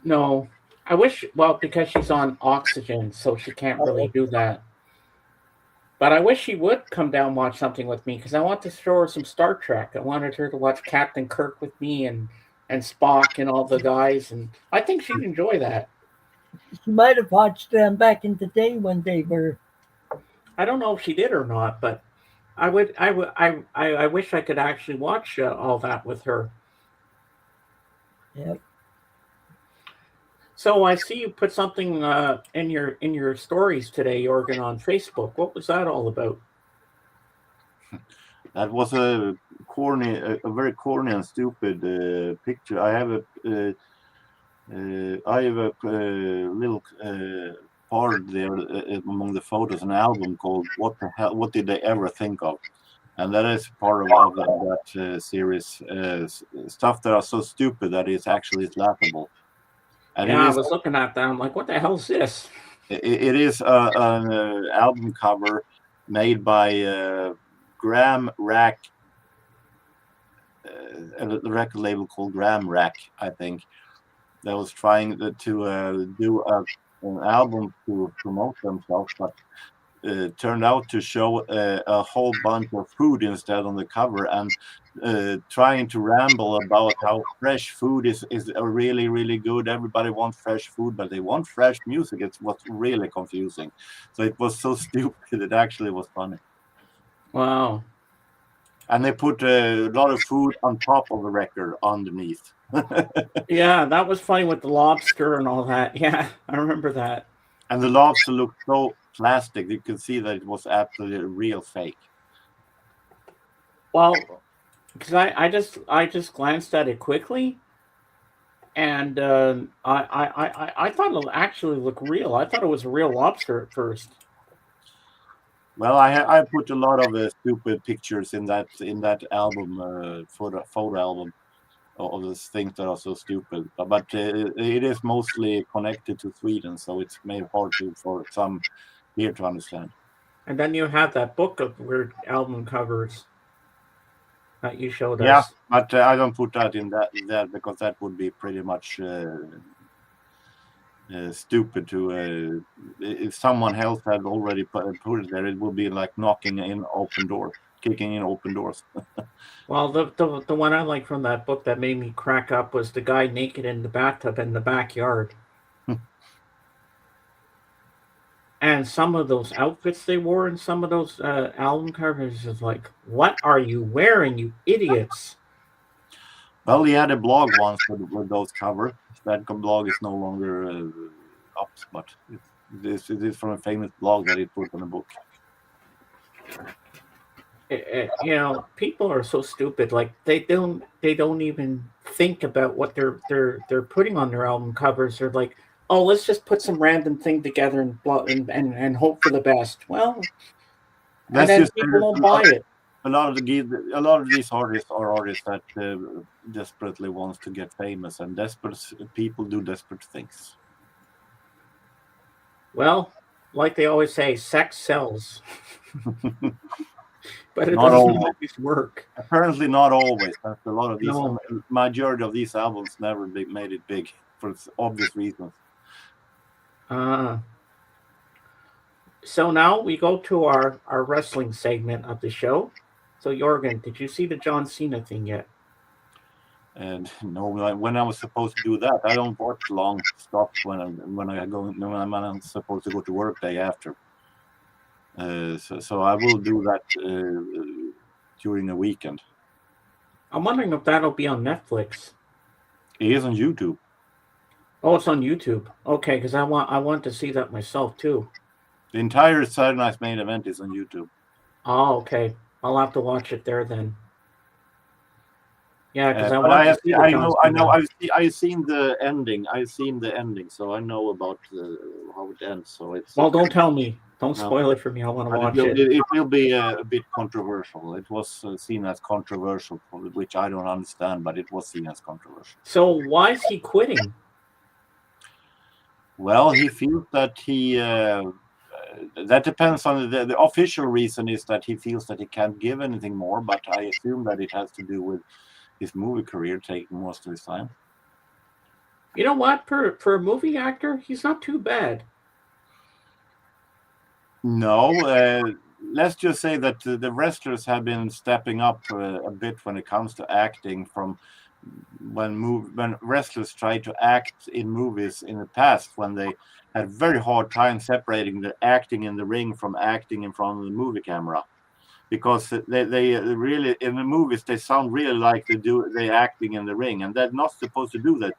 No, I wish. Well, because she's on oxygen, so she can't really Oh, do that. But I wish she would come down and watch something with me because I want to show her some Star Trek. I wanted her to watch Captain Kirk with me and Spock and all the guys, and I think she'd enjoy that. you might have watched them back in the day when they were. I don't know if she did or not, but I wish I could actually watch all that with her. Yeah. So I see you put something in your stories today, Jorgen, on Facebook. What was that all about? That was a very corny and stupid picture. I have a little part there among the photos, an album called "What the Hell? What Did They Ever Think of?" And that is part of that series. Stuff that are so stupid that it's actually laughable. And Yeah, I was looking at that. I'm like, what the hell is this? it is an album cover made by Graham Rack, a record label called Graham Rack, I think, that was trying to do an album to promote themselves, but turned out to show a whole bunch of food instead on the cover, and trying to ramble about how fresh food is really, really good. Everybody wants fresh food, but they want fresh music. It's what's really confusing. So it was so stupid, it actually was funny. Wow. And they put a lot of food on top of the record underneath. Yeah, that was funny with the lobster and all that. Yeah, I remember that. And the lobster looked so plastic, you could see that it was absolutely real fake. Well, because I just glanced at it quickly, and I thought it actually looked real. I thought it was a real lobster at first. Well, I put a lot of stupid pictures in that album, photo album, of those things that are so stupid. But it is mostly connected to Sweden, so it's made hard for some here to understand. And then you have that book of weird album covers that you showed Yeah, us. but I don't put that in that because that would be pretty much stupid to. If someone else had already put it there, it would be like knocking in open doors, kicking in open doors. Well, the one I like from that book that made me crack up was the guy naked in the bathtub in the backyard. And some of those outfits they wore in some of those album covers is like, what are you wearing, you idiots? Well, he had a blog once with those covers. That blog is no longer up, but it is from a famous blog that he put on a book. people are so stupid. Like they don't even think about what they're putting on their album covers. They're like, oh, let's just put some random thing together and hope for the best. Well, and That's then just people won't buy it. a lot of these artists are artists that desperately wants to get famous, and desperate people do desperate things. Well, like they always say, sex sells, but it Not doesn't always. always work. Apparently, not always. But a lot of these, No. majority of these albums never made it big for obvious reasons. So now we go to our wrestling segment of the show. So Jorgen, did you see the John Cena thing yet? And no, when I was supposed to do that, I don't watch long stuff when I'm supposed to go to work day after. So I will do that during the weekend. I'm wondering if that'll be on Netflix. It is on YouTube. Oh, it's on YouTube. Okay, because I want to see that myself too. The entire Saturday Night's Main Event is on YouTube. Oh, okay. I'll have to watch it there then. Yeah, because I've seen the ending. I've seen the ending, so I know about how it ends. So it's don't tell me. Don't spoil it for me. I want to watch it. It will be a bit controversial. It was seen as controversial, which I don't understand, but it was seen as controversial. So why is he quitting? Well, he feels that he. That depends on the official reason is that he feels that he can't give anything more, but I assume that it has to do with his movie career taking most of his time. You know what? For a movie actor, he's not too bad. No, let's just say that the wrestlers have been stepping up a bit when it comes to acting from when wrestlers tried to act in movies in the past, when they had very hard time separating the acting in the ring from acting in front of the movie camera, because they really in the movies they sound really like they acting in the ring, and they're not supposed to do that.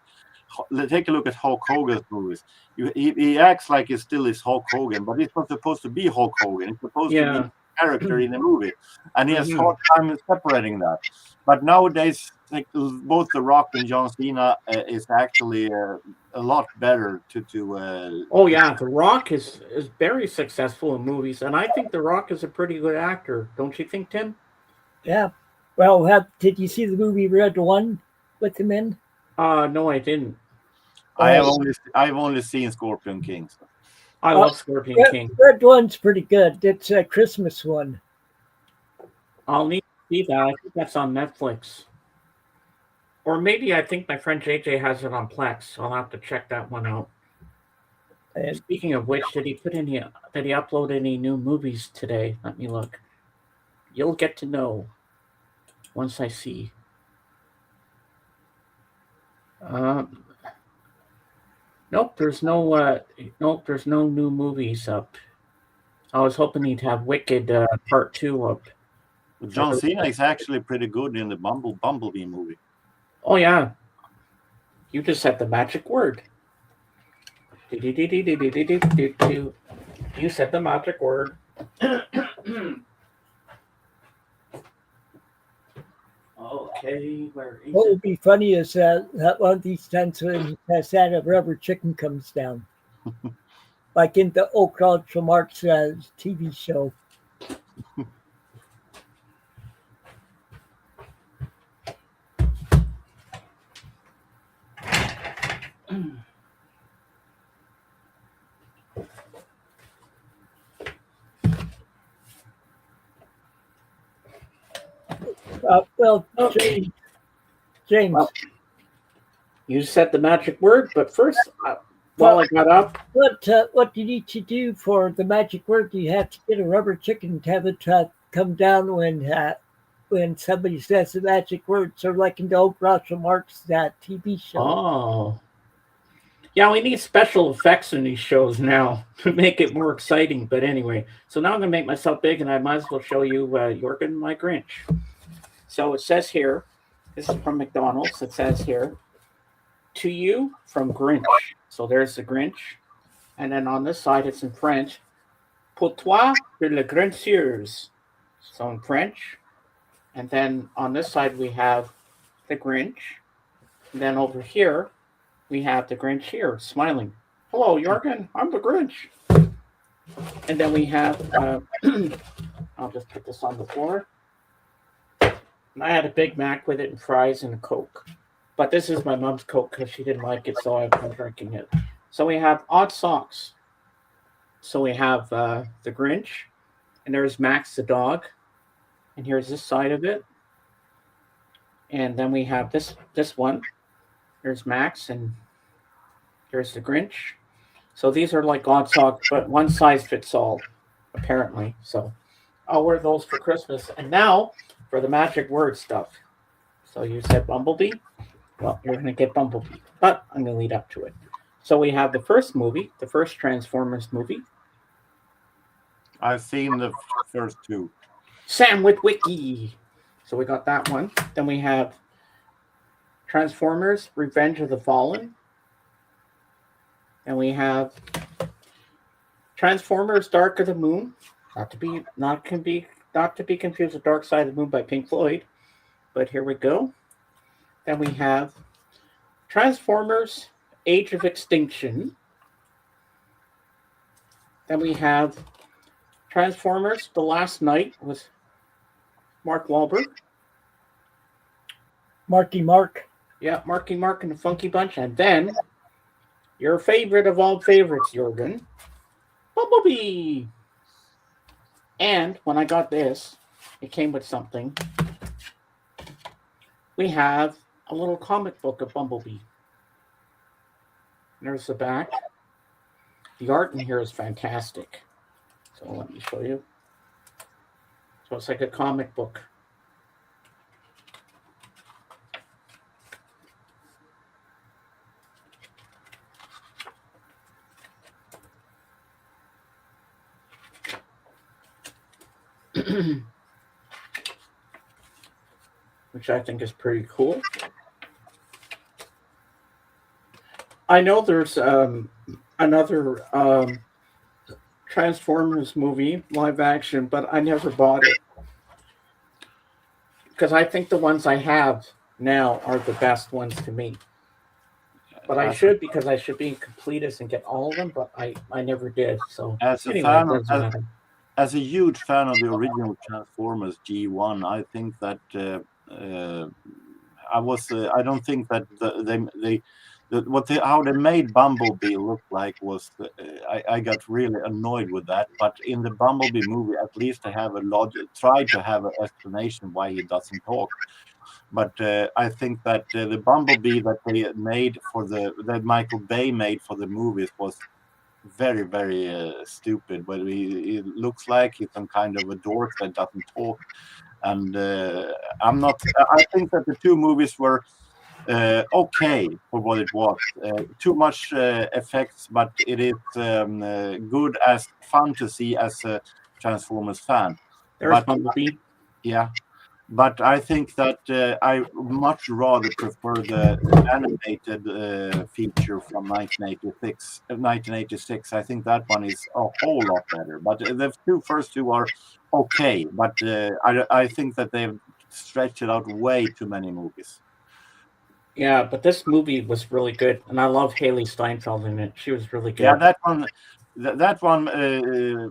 Take a look at Hulk Hogan's movies. He acts like he still is Hulk Hogan, but it's not supposed to be Hulk Hogan. It's supposed to be a character in the movie, and he has hard time separating that. But nowadays, like both The Rock and John Cena is actually a lot better to. Oh yeah, The Rock is very successful in movies, and I think The Rock is a pretty good actor. Don't you think, Tim? Yeah. Well, did you see the movie Red One with him in? No, I didn't. I've only seen Scorpion King. So. I love Scorpion King. Red One's pretty good. It's a Christmas one. I'll need to see that. I think that's on Netflix. Or maybe I think my friend JJ has it on Plex. I'll have to check that one out. And speaking of which, did he upload any new movies today? Let me look. You'll get to know once I see. Nope, there's no new movies up. I was hoping he'd have Wicked Part 2 up. John Cena is actually pretty good in the Bumblebee movie. Oh yeah. You just said the magic word. You said the magic word. Okay, where is what would be funny is that one of these times when Santa Rubber Chicken comes down, like in the Oak Ridge Remarks TV show. James. Well, you said the magic word, but first, while I got up, what you need to do for the magic word? You have to get a rubber chicken to have it come down when somebody says the magic word. So, like in the Old Groucho Marx TV show. Oh, yeah, we need special effects in these shows now to make it more exciting. But anyway, so now I'm going to make myself big, and I might as well show you Jorgen, my Grinch. So it says here, this is from McDonald's. It says here, to you from Grinch. So there's the Grinch. And then on this side, it's in French. Pour toi de le Grinchieuse. so in French. And then on this side we have the Grinch. And then over here we have the Grinch here smiling. Hello, Jorgen. I'm the Grinch. And then we have. I'll just put this on the floor. And I had a Big Mac with it and fries and a Coke. But this is my mom's Coke because she didn't like it, so I'm drinking it. So we have odd socks. So we have the Grinch, and there's Max the dog, and here's this side of it. And then we have this one. There's Max, and here's the Grinch. So these are like odd socks, but one size fits all, apparently. So I'll wear those for Christmas. And now for the magic word stuff. So you said Bumblebee. Well, you're going to get Bumblebee, but I'm going to lead up to it. So we have the first movie, the first Transformers movie. I've seen the first two. Sam Witwicky. So we got that one. Then we have Transformers: Revenge of the Fallen. And we have Transformers: Dark of the Moon. Not to be confused with Dark Side of the Moon by Pink Floyd. But here we go. Then we have Transformers: Age of Extinction. Then we have Transformers: The Last Night with Mark Wahlberg. Marky Mark. Yeah, Marky Mark and the Funky Bunch. And then your favorite of all favorites, Jorgen, Bumblebee. And when I got this, it came with something. We have a little comic book of Bumblebee. There's the back. The art in here is fantastic. So let me show you. So it's like a comic book. Which I think is pretty cool. I know there's another Transformers movie, live action, but I never bought it. Because I think the ones I have now are the best ones to me. But I should, because I should be a completist and get all of them, but I never did. So As a anyway, fan, it doesn't matter. as a huge fan of the original Transformers G1, I think that I don't think that how they made Bumblebee look like was I got really annoyed with that. But in the Bumblebee movie, at least they have tried to have an explanation why he doesn't talk. But I think that the Bumblebee that they made that Michael Bay made for the movies was very, very stupid. But he looks like he's some kind of a dork that doesn't talk. And I think that the two movies were okay for what it was. Too much effects, but it is good as fun to see as a Transformers fan. There's Bumblebee. Yeah. But I think that I much rather prefer the animated feature from 1986. I think that one is a whole lot better. But the first two are okay. But I think that they've stretched it out way too many movies. Yeah, but this movie was really good, and I love Haley Steinfeld in it. She was really good. Yeah, that one. That one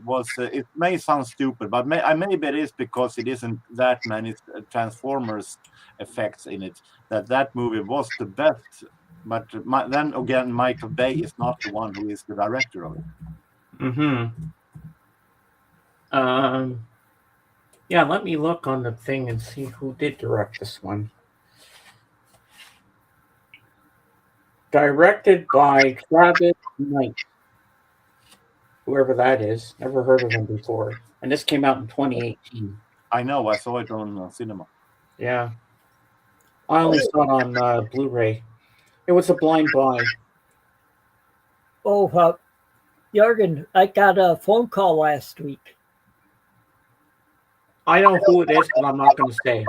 was. It may sound stupid, but maybe it is because it isn't that many Transformers effects in it. That movie was the best. But then again, Michael Bay is not the one who is the director of it. Yeah, let me look on the thing and see who did direct this one. Directed by Travis Knight. Whoever that is. Never heard of him before. And this came out in 2018. I know. I saw it on cinema. Yeah. I only saw it on Blu-ray. It was a blind buy. Oh, Jorgen, I got a phone call last week. I know who it is, but I'm not going to say.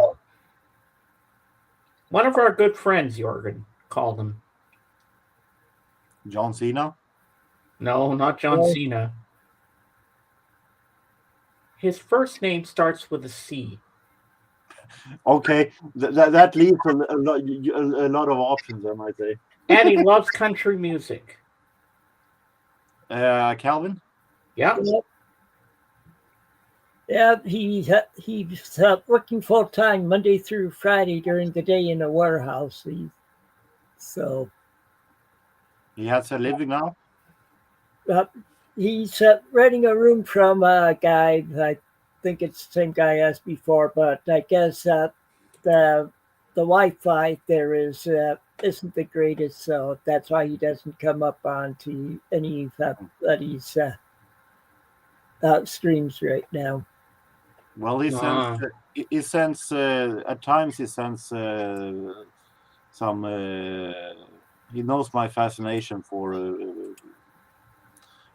One of our good friends, Jorgen, called him. John Cena? No, not John Cena. his first name starts with a C. Okay, that leaves a lot of options, I might say. And he loves country music. Calvin? Yeah. Yeah, he's working full time Monday through Friday during the day in a warehouse. So He has a living now? he's renting a room from a guy. I think it's the same guy as before, but I guess the Wi-Fi there isn't the greatest, so that's why he doesn't come up onto any of these streams right now. Well, he sends at times he sends some. He knows my fascination for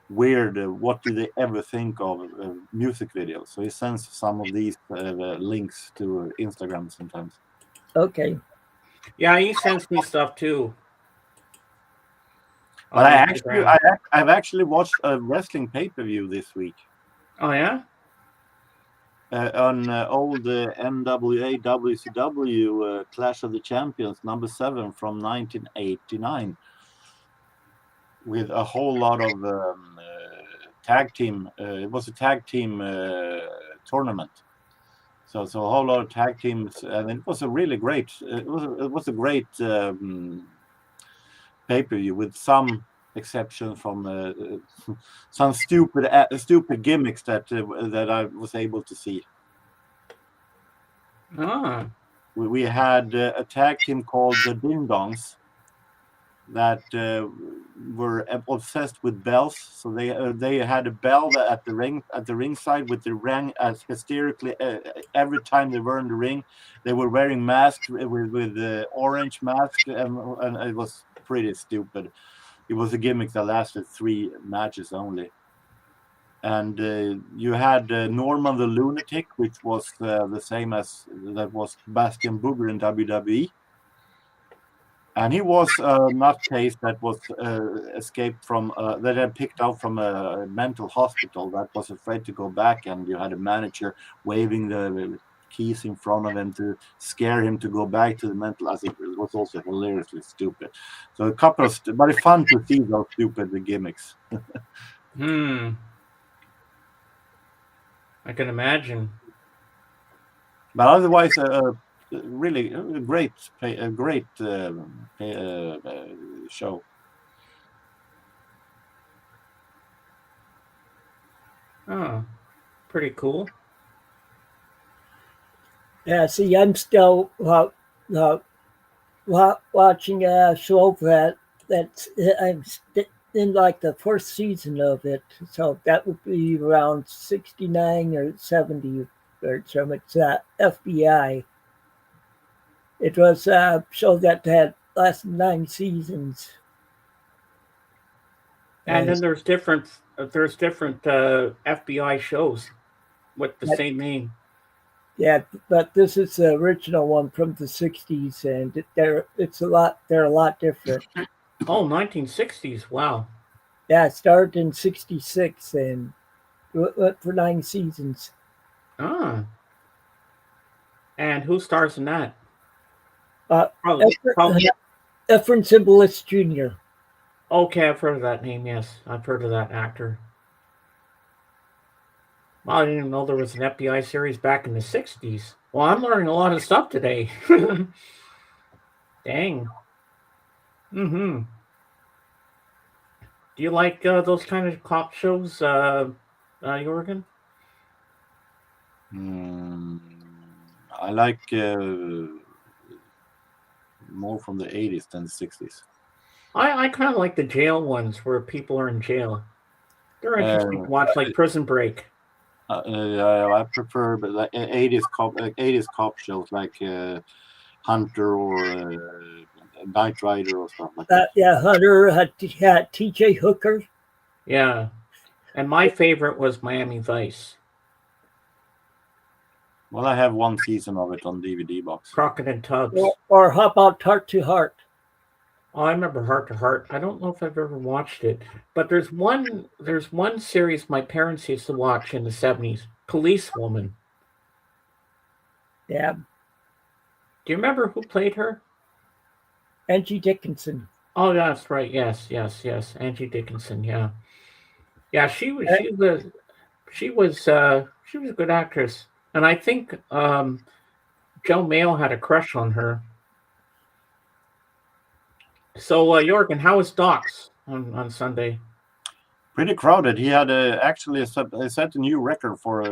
weird. What do they ever think of music videos? So he sends some of these links to Instagram sometimes. Okay. Yeah, he sends me stuff too. But I've actually watched a wrestling pay-per-view this week. Oh yeah. On old NWA WCW Clash of the Champions #7 from 1989, with a whole lot of tag team. It was a tag team tournament, so a whole lot of tag teams, and it was a really great. It was a great pay-per-view with some exception from some stupid gimmicks that I was able to see. We had a tag team called the Ding Dongs that were obsessed with bells. So they had a bell at the ringside with the ring as hysterically every time they were in the ring. They were wearing masks with orange masks, and it was pretty stupid. It was a gimmick that lasted 3 matches only. And you had Norman the Lunatic, which was the same as that was Bastion Booger in WWE. And he was a nutcase that was escaped from, that had picked out from a mental hospital that was afraid to go back. And you had a manager waving the keys in front of him to scare him to go back to the mental. I think it was also hilariously stupid. So a couple of, but it's fun to see those stupid gimmicks. I can imagine. But otherwise, really a great show. Oh, pretty cool. Yeah, see, I'm still watching a show that's I'm in like the 4th season of it, so that would be around 69 or 70 or so. It's FBI. It was a show that had lasted 9 seasons. And then there's different FBI shows with the same name. Yeah, but this is the original one from the 60s, and they're a lot different. Oh, 1960s. Wow. Yeah, it started in 66 and went for 9 seasons. Ah. And who stars in that? Efren Zimbalist Jr. Okay, I've heard of that name, yes. I've heard of that actor. Well, I didn't even know there was an FBI series back in the 60s. Well, I'm learning a lot of stuff today. Dang. Mm-hmm. Do you like those kind of cop shows, Jorgen? I like more from the 80s than the 60s. I kind of like the jail ones where people are in jail. They're interesting to watch, like Prison Break. I prefer but like 80s cop shows like Hunter or Knight Rider or stuff like that. Yeah, Hunter, T.J. Hooker. Yeah, and my favorite was Miami Vice. Well, I have 1 season of it on DVD box. Crockett and Tubbs. Or how about Heart to Heart? Oh, I remember Heart to Heart. I don't know if I've ever watched it, but there's one series my parents used to watch in the 70s. policewoman. Yeah, Do you remember who played her? Angie Dickinson. Oh, that's right. Yes, yes, yes. Angie Dickinson. Yeah, yeah. She was. Uh, She was a good actress, and I think Joe Mail had a crush on her. So, Jorgen, how was Docs on Sunday? Pretty crowded. He had actually set a new record for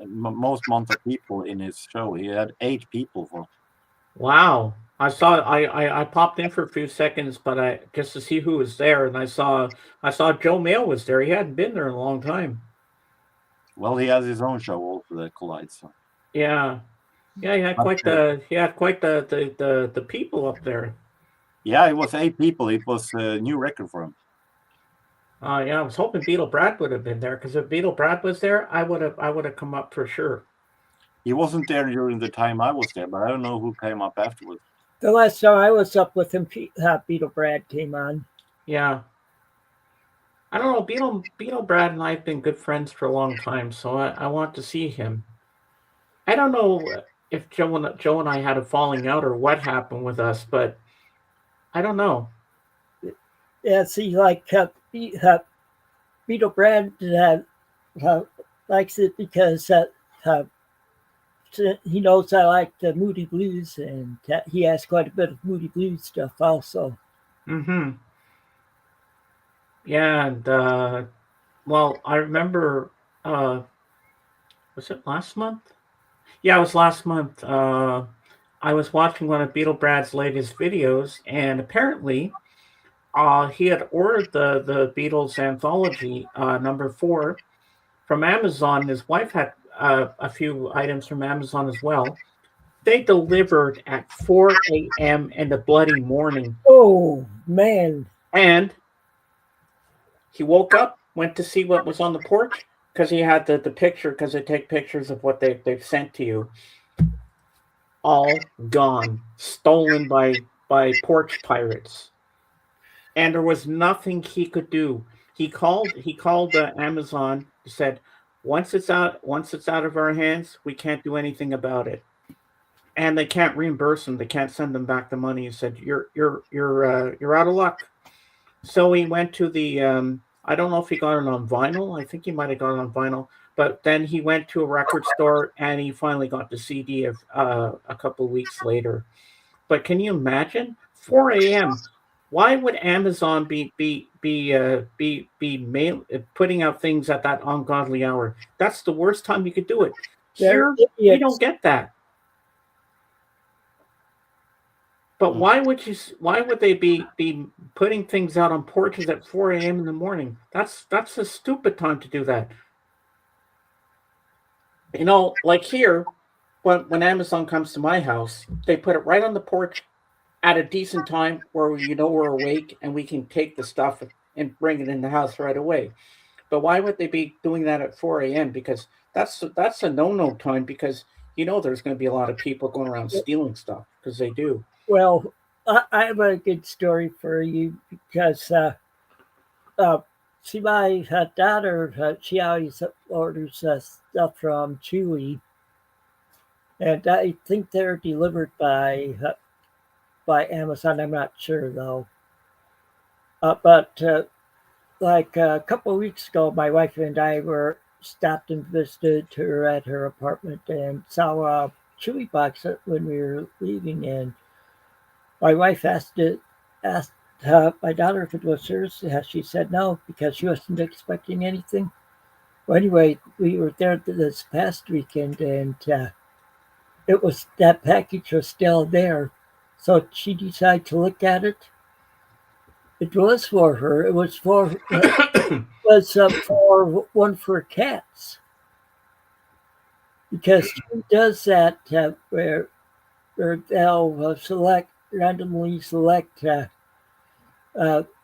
most amount of people in his show. He had 8 people for. Wow. I popped in for a few seconds, but I just to see who was there, and I saw Joe Mail was there. He hadn't been there in a long time. Well, he has his own show also that collides. So. Yeah, yeah. He had quite the people up there. Yeah, it was 8 people. It was a new record for him. Yeah, I was hoping Beetle Brad would have been there, because if Beetle Brad was there, I would have come up for sure. He wasn't there during the time I was there, but I don't know who came up afterwards. The last time I was up with him, Beetle Brad came on. Yeah. I don't know. Beetle Brad and I have been good friends for a long time, so I want to see him. I don't know if Joe and I had a falling out or what happened with us, but I don't know. Yeah, see, like Beetle Brad likes it because he knows I like the Moody Blues, and he has quite a bit of Moody Blues stuff also. Mm-hmm. Yeah, and well, I remember. Was it last month? Yeah, it was last month. I was watching one of Beetle Brad's latest videos, and apparently, he had ordered the Beatles anthology #4 from Amazon. His wife had a few items from Amazon as well. They delivered at 4 a.m. in the bloody morning. Oh, man. And he woke up, went to see what was on the porch, because he had the picture, because they take pictures of what they've sent to you. All gone, stolen by porch pirates. And there was nothing he could do. He called Amazon. He said, once it's out of our hands, we can't do anything about it. And they can't reimburse him. They can't send them back the money. He said, you're out of luck. So he went to the I don't know if he got it on vinyl. I think he might have got it on vinyl. But then he went to a record store and he finally got the CD of a couple of weeks later. But can you imagine 4 a.m.? Why would Amazon be putting out things at that ungodly hour? That's the worst time you could do it. Here, we don't get that. But why would they be putting things out on porches at 4 a.m. in the morning? That's a stupid time to do that. You know, like here, when Amazon comes to my house, they put it right on the porch at a decent time where we're awake and we can take the stuff and bring it in the house right away. But why would they be doing that at 4 a.m.? Because that's a no time, because there's going to be a lot of people going around stealing stuff, because they do. Well, I have a good story for you, because see, my daughter, she always orders stuff from Chewy, and I think they're delivered by Amazon. I'm not sure though. But like a couple of weeks ago, my wife and I stopped and visited her at her apartment and saw a Chewy box when we were leaving, and my wife asked my daughter if it was hers. She said no, because she wasn't expecting anything. Well, anyway, we were there this past weekend, and that package was still there. So she decided to look at it. It was for her. It was for one for cats, because she does that where they'll randomly select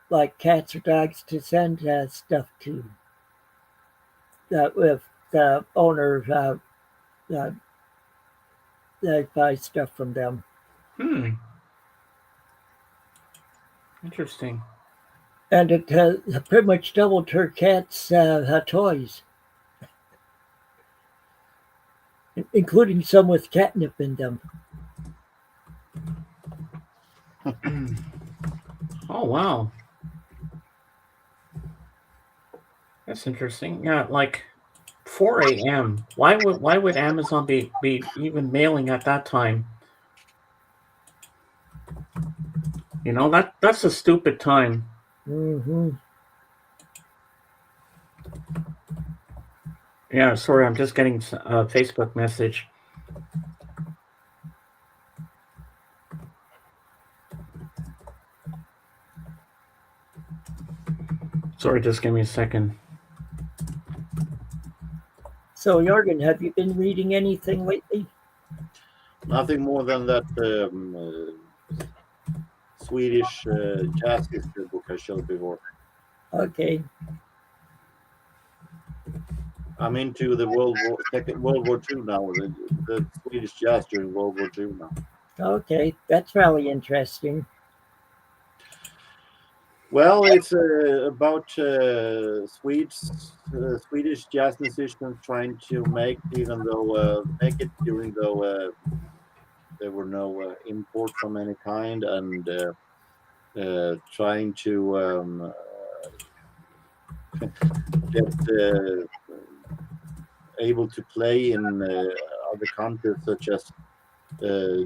like cats or dogs to send stuff to. If the owner they buy stuff from them. Interesting. And it pretty much doubled her cat's toys. including some with catnip in them. Oh wow, that's interesting. Yeah, like 4 a.m. Why would Amazon be even mailing at that time? That's a stupid time. Hmm. Yeah, sorry, I'm just getting a Facebook message. Sorry, just give me a second. So, Jorgen, have you been reading anything lately? Nothing more than that Swedish jazz history book I showed before. Okay. I'm into the Second World War II now. The Swedish jazz during World War II now. Okay, that's really interesting. Well, it's about Swedish jazz musicians trying to make it, even though there were no import from any kind, and trying to get able to play in other countries such as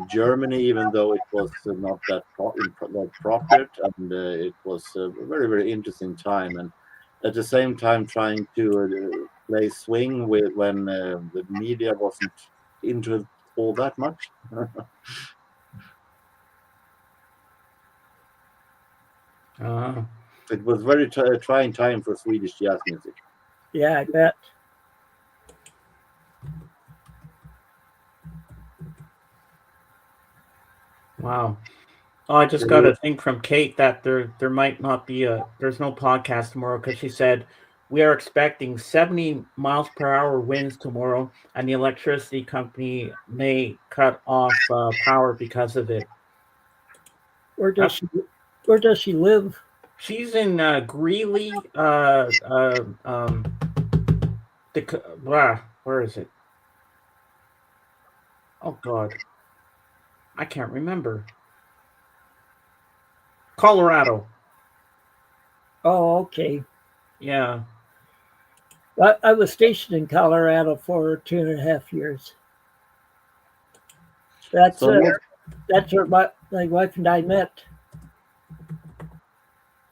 Germany, even though it was not that appropriate, and it was a very, very interesting time. And at the same time, trying to play swing when the media wasn't into it all that much. It was very trying time for Swedish jazz music. Yeah, I bet. Wow. Oh, I just got a thing from Kate that there might not be there's no podcast tomorrow because she said we are expecting 70 miles per hour winds tomorrow, and the electricity company may cut off power because of it. Where does she live? She's in Greeley, where is it? Oh God, I can't remember. Colorado. Oh, okay. Yeah. I was stationed in Colorado for 2.5 years. That's where my wife and I met.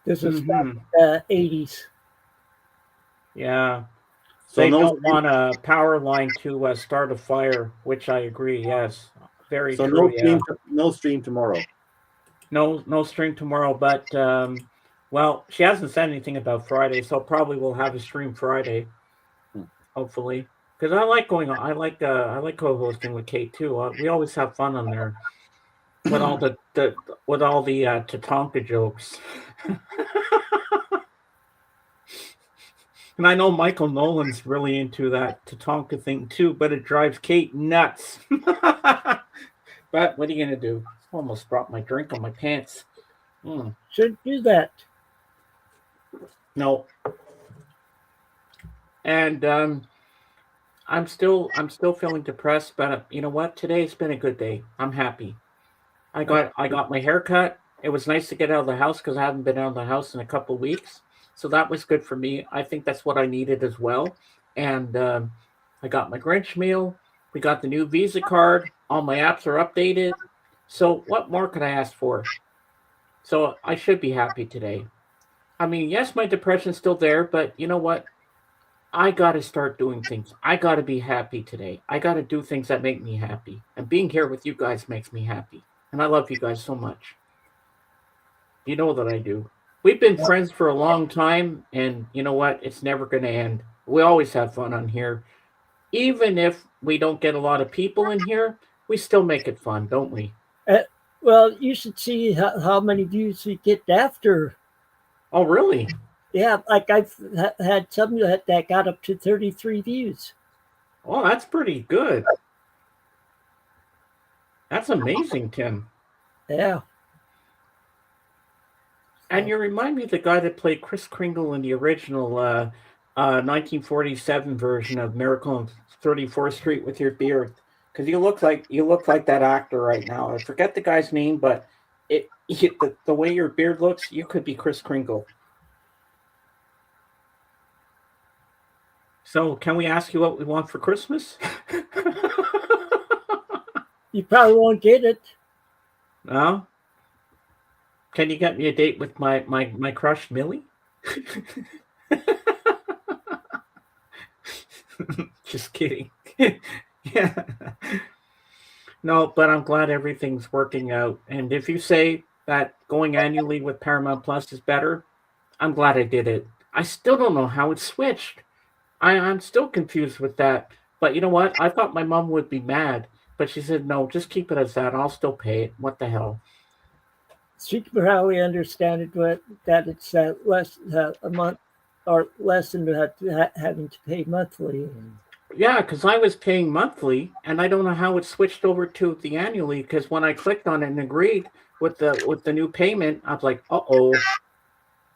This was back in the 80s. Yeah. So They don't want a power line to start a fire, which I agree. Yes, very so true. no stream tomorrow. No stream tomorrow, but well, she hasn't said anything about Friday, so probably we'll have a stream Friday, hopefully. Because I like going on. I like co-hosting with Kate too. We always have fun on there with all the Tatanka jokes. And I know Michael Nolan's really into that Tatanka thing too, but it drives Kate nuts. But what are you gonna do? I almost dropped my drink on my pants. Shouldn't do that. No. And I'm still feeling depressed, but you know what? Today's been a good day. I'm happy. I got my hair cut. It was nice to get out of the house because I haven't been out of the house in a couple of weeks. So that was good for me. I think that's what I needed as well. And I got my Grinch meal. We got the new Visa card. All my apps are updated. So what more could I ask for? So I should be happy today. I mean, yes, my depression's still there, but you know what? I got to start doing things. I got to be happy today. I got to do things that make me happy. And being here with you guys makes me happy. And I love you guys so much. You know that I do. We've been friends for a long time, and you know what? It's never going to end. We always have fun on here. Even if we don't get a lot of people in here, we still make it fun, don't we? Well, you should see how many views we get after. Oh, really? Yeah, like I've had some that got up to 33 views. Oh, that's pretty good. That's amazing, Tim. Yeah. And you remind me of the guy that played Kris Kringle in the original 1947 version of Miracle on 34th Street with your beard, because you look like that actor right now. I forget the guy's name, but the way your beard looks, you could be Kris Kringle. So, can we ask you what we want for Christmas? You probably won't get it. No? Can you get me a date with my crush, Millie? Just kidding. Yeah. No, but I'm glad everything's working out. And if you say that going annually with Paramount Plus is better, I'm glad I did it. I still don't know how it switched. I'm still confused with that. But you know what? I thought my mom would be mad, but she said, no, just keep it as that. I'll still pay it. What the hell? Speak for how we understand it, that it's less a month or less than having to pay monthly. Yeah, because I was paying monthly, and I don't know how it switched over to the annually. Because when I clicked on it and agreed with the new payment, I was like, uh oh,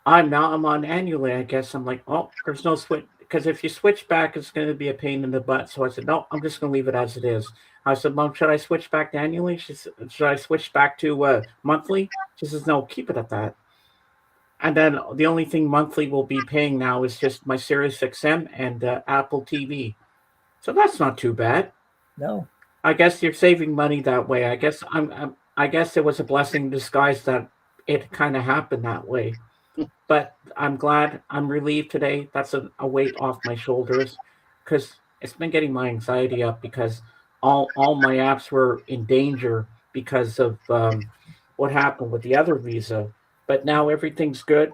I'm on annually. I guess I'm like, oh, there's no switch. Because if you switch back, it's going to be a pain in the butt. So I said, no, I'm just going to leave it as it is. I said, Mom, should I switch back to annually? She said, should I switch back to monthly? She says, no, keep it at that. And then the only thing monthly we'll be paying now is just my Sirius XM and Apple TV. So that's not too bad. No. I guess you're saving money that way. I guess it was a blessing in disguise that it kind of happened that way. But I'm glad, I'm relieved today. That's a weight off my shoulders, because it's been getting my anxiety up, because all my apps were in danger because of what happened with the other visa. But now everything's good.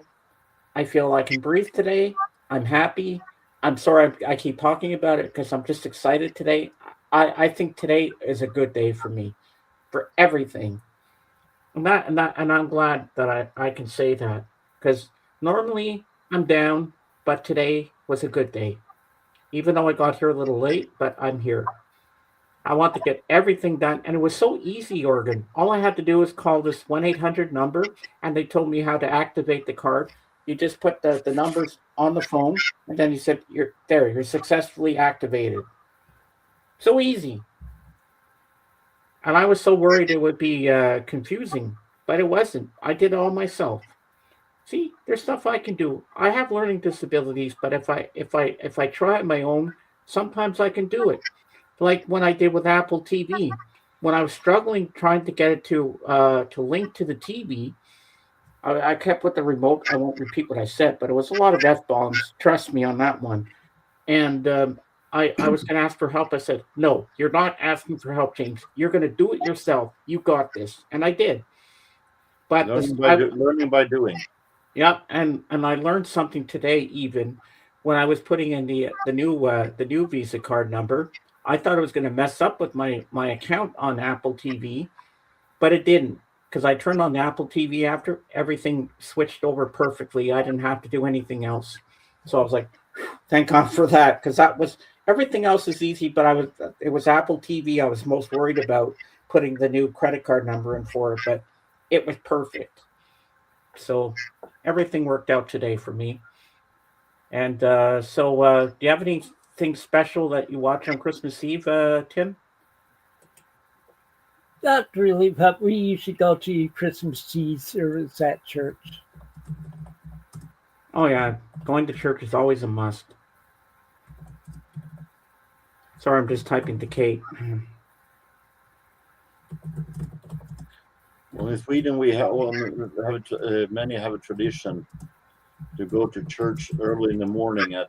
I feel I can breathe today. I'm happy. I'm sorry I keep talking about it, because I'm just excited today. I think today is a good day for me, for everything. And I'm glad that I can say that, because normally I'm down, but today was a good day. Even though I got here a little late, but I'm here. I want to get everything done. And it was so easy, Oregon. All I had to do was call this 1-800 number, and they told me how to activate the card. You just put the numbers on the phone, and then you said, you're there, you're successfully activated. So easy. And I was so worried it would be confusing, but it wasn't. I did it all myself. See, there's stuff I can do. I have learning disabilities, but if I try on my own, sometimes I can do it. Like when I did with Apple TV, when I was struggling trying to get it to link to the TV, I kept with the remote. I won't repeat what I said, but it was a lot of f bombs. Trust me on that one. And I was going to ask for help. I said, no, you're not asking for help, James. You're going to do it yourself. You got this, and I did. But learning by doing. Yeah, and I learned something today. Even when I was putting in the new Visa card number, I thought it was going to mess up with my account on Apple TV, but it didn't, because I turned on the Apple TV after everything switched over perfectly. I didn't have to do anything else, so I was like, thank God for that, because that was everything else is easy, but it was Apple TV I was most worried about putting the new credit card number in for it, but it was perfect. So everything worked out today for me. And do you have anything special that you watch on Christmas Eve, Tim? Not really, but we usually go to Christmas tea service at church. Oh yeah, going to church is always a must. Sorry, I'm just typing to Kate. Well, in Sweden, many have a tradition to go to church early in the morning at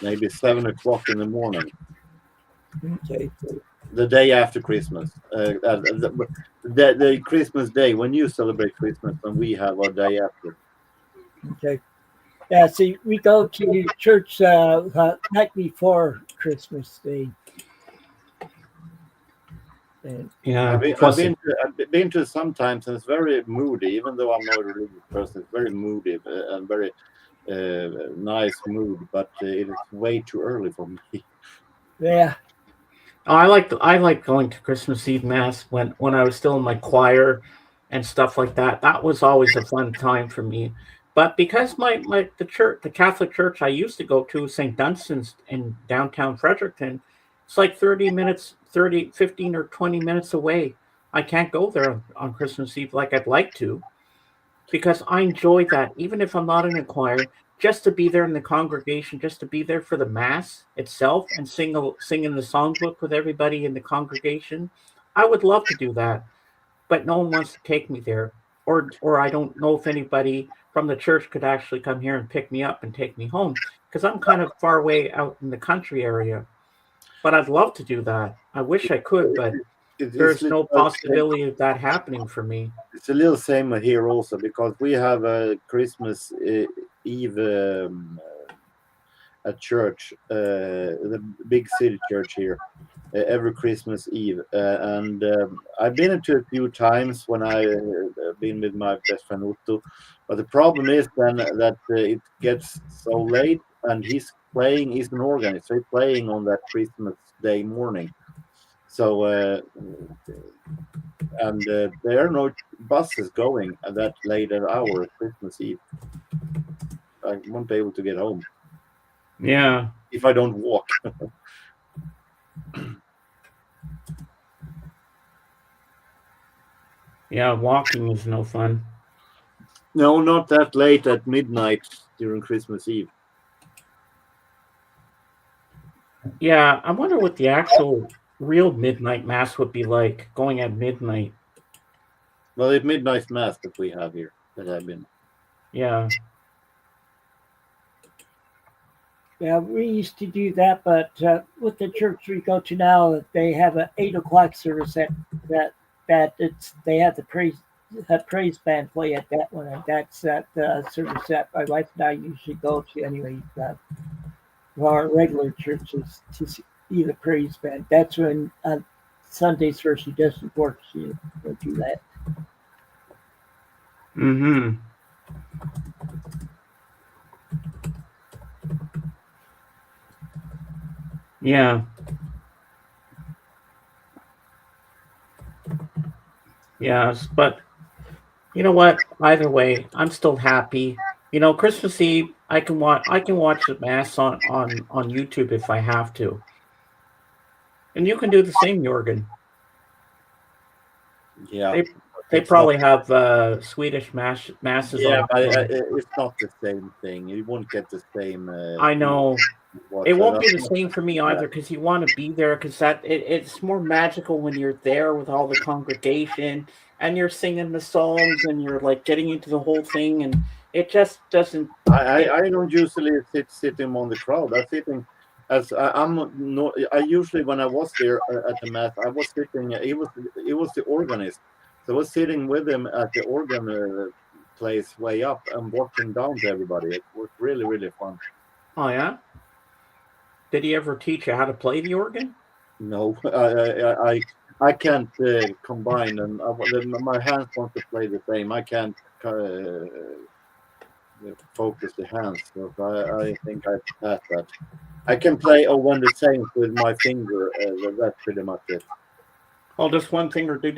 maybe 7 o'clock in the morning. Okay. The day after Christmas, the Christmas day, when you celebrate Christmas, and we have our day after. Okay. Yeah, see, we go to church night before Christmas Day. And Yeah, I've been to sometimes, and it's very moody. Even though I'm not a religious person, it's very moody and very nice mood. But it is way too early for me. yeah. Oh, I like going to Christmas Eve mass when I was still in my choir and stuff like that. That was always a fun time for me. But because the Catholic church I used to go to, St. Dunstan's in downtown Fredericton, it's like 15 or 20 minutes away. I can't go there on Christmas Eve like I'd like to because I enjoy that, even if I'm not in a choir, just to be there in the congregation, just to be there for the mass itself and sing in the songbook with everybody in the congregation. I would love to do that, but no one wants to take me there, or I don't know if anybody from the church could actually come here and pick me up and take me home because I'm kind of far away out in the country area. But I'd love to do that. I wish I could, but there's no possibility of that happening for me. It's a little same here also because we have a Christmas Eve at church, the big city church here, every Christmas Eve. And I've been into a few times when I've been with my best friend Otto. But the problem is then that it gets so late and he's an organist, so he's playing on that Christmas Day morning. So, and there are no buses going at that later hour, Christmas Eve. I won't be able to get home. Yeah. If I don't walk. Yeah, walking is no fun. No, not that late at midnight during Christmas Eve. Yeah, I wonder what the actual real midnight mass would be like, going at midnight. Well, it's midnight mass that we have here that I've been. Yeah. Yeah, we used to do that, but with the church we go to now, they have an 8 o'clock service they have the praise band play at that one, and that's that service that my wife and I usually go to anyway. Our regular churches to see the praise band. That's when Sundays where she doesn't work, she will do that. Mm-hmm. Yeah. Yes, but you know what? Either way, I'm still happy. Christmas Eve, I can watch the mass on YouTube if I have to. And you can do the same, Jorgen. Yeah. They probably have Swedish masses. Yeah, but it's not the same thing. You won't get the same. I know. It won't be the same for me either because you want to be there because it's more magical when you're there with all the congregation and you're singing the songs and you're like getting into the whole thing and it just doesn't. I don't usually sit on the crowd. I'm sitting as I usually when I was there at the mass I was sitting. It was the organist. So I was sitting with him at the organ place way up and watching down to everybody. It was really, really fun. Oh, yeah? Did he ever teach you how to play the organ? No, I can't combine them. My hands want to play the same. I can't focus the hands. So I think I passed that. I can play When the Saints with my finger. That's pretty much it. Oh, just one finger, do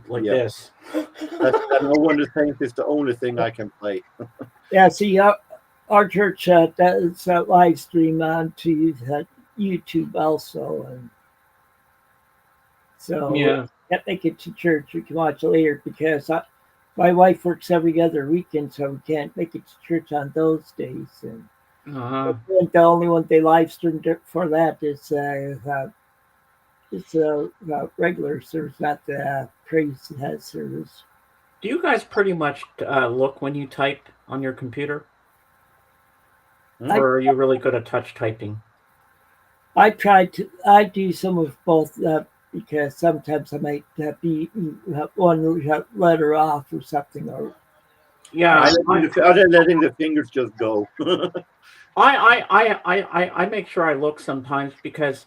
like this. And When the Saints is the only thing I can play. Yeah, see, our church does live stream onto YouTube also, and so yeah, can't make it to church. We can watch it later because my wife works every other weekend, so we can't make it to church on those days. And the only one they live streamed for that is it's a regular service, not the praise service. Do you guys pretty much look when you type on your computer? Or are you really good at touch typing? I do some of both because sometimes I might be one letter off or something. Or yeah, I'm letting the fingers just go. I make sure I look sometimes because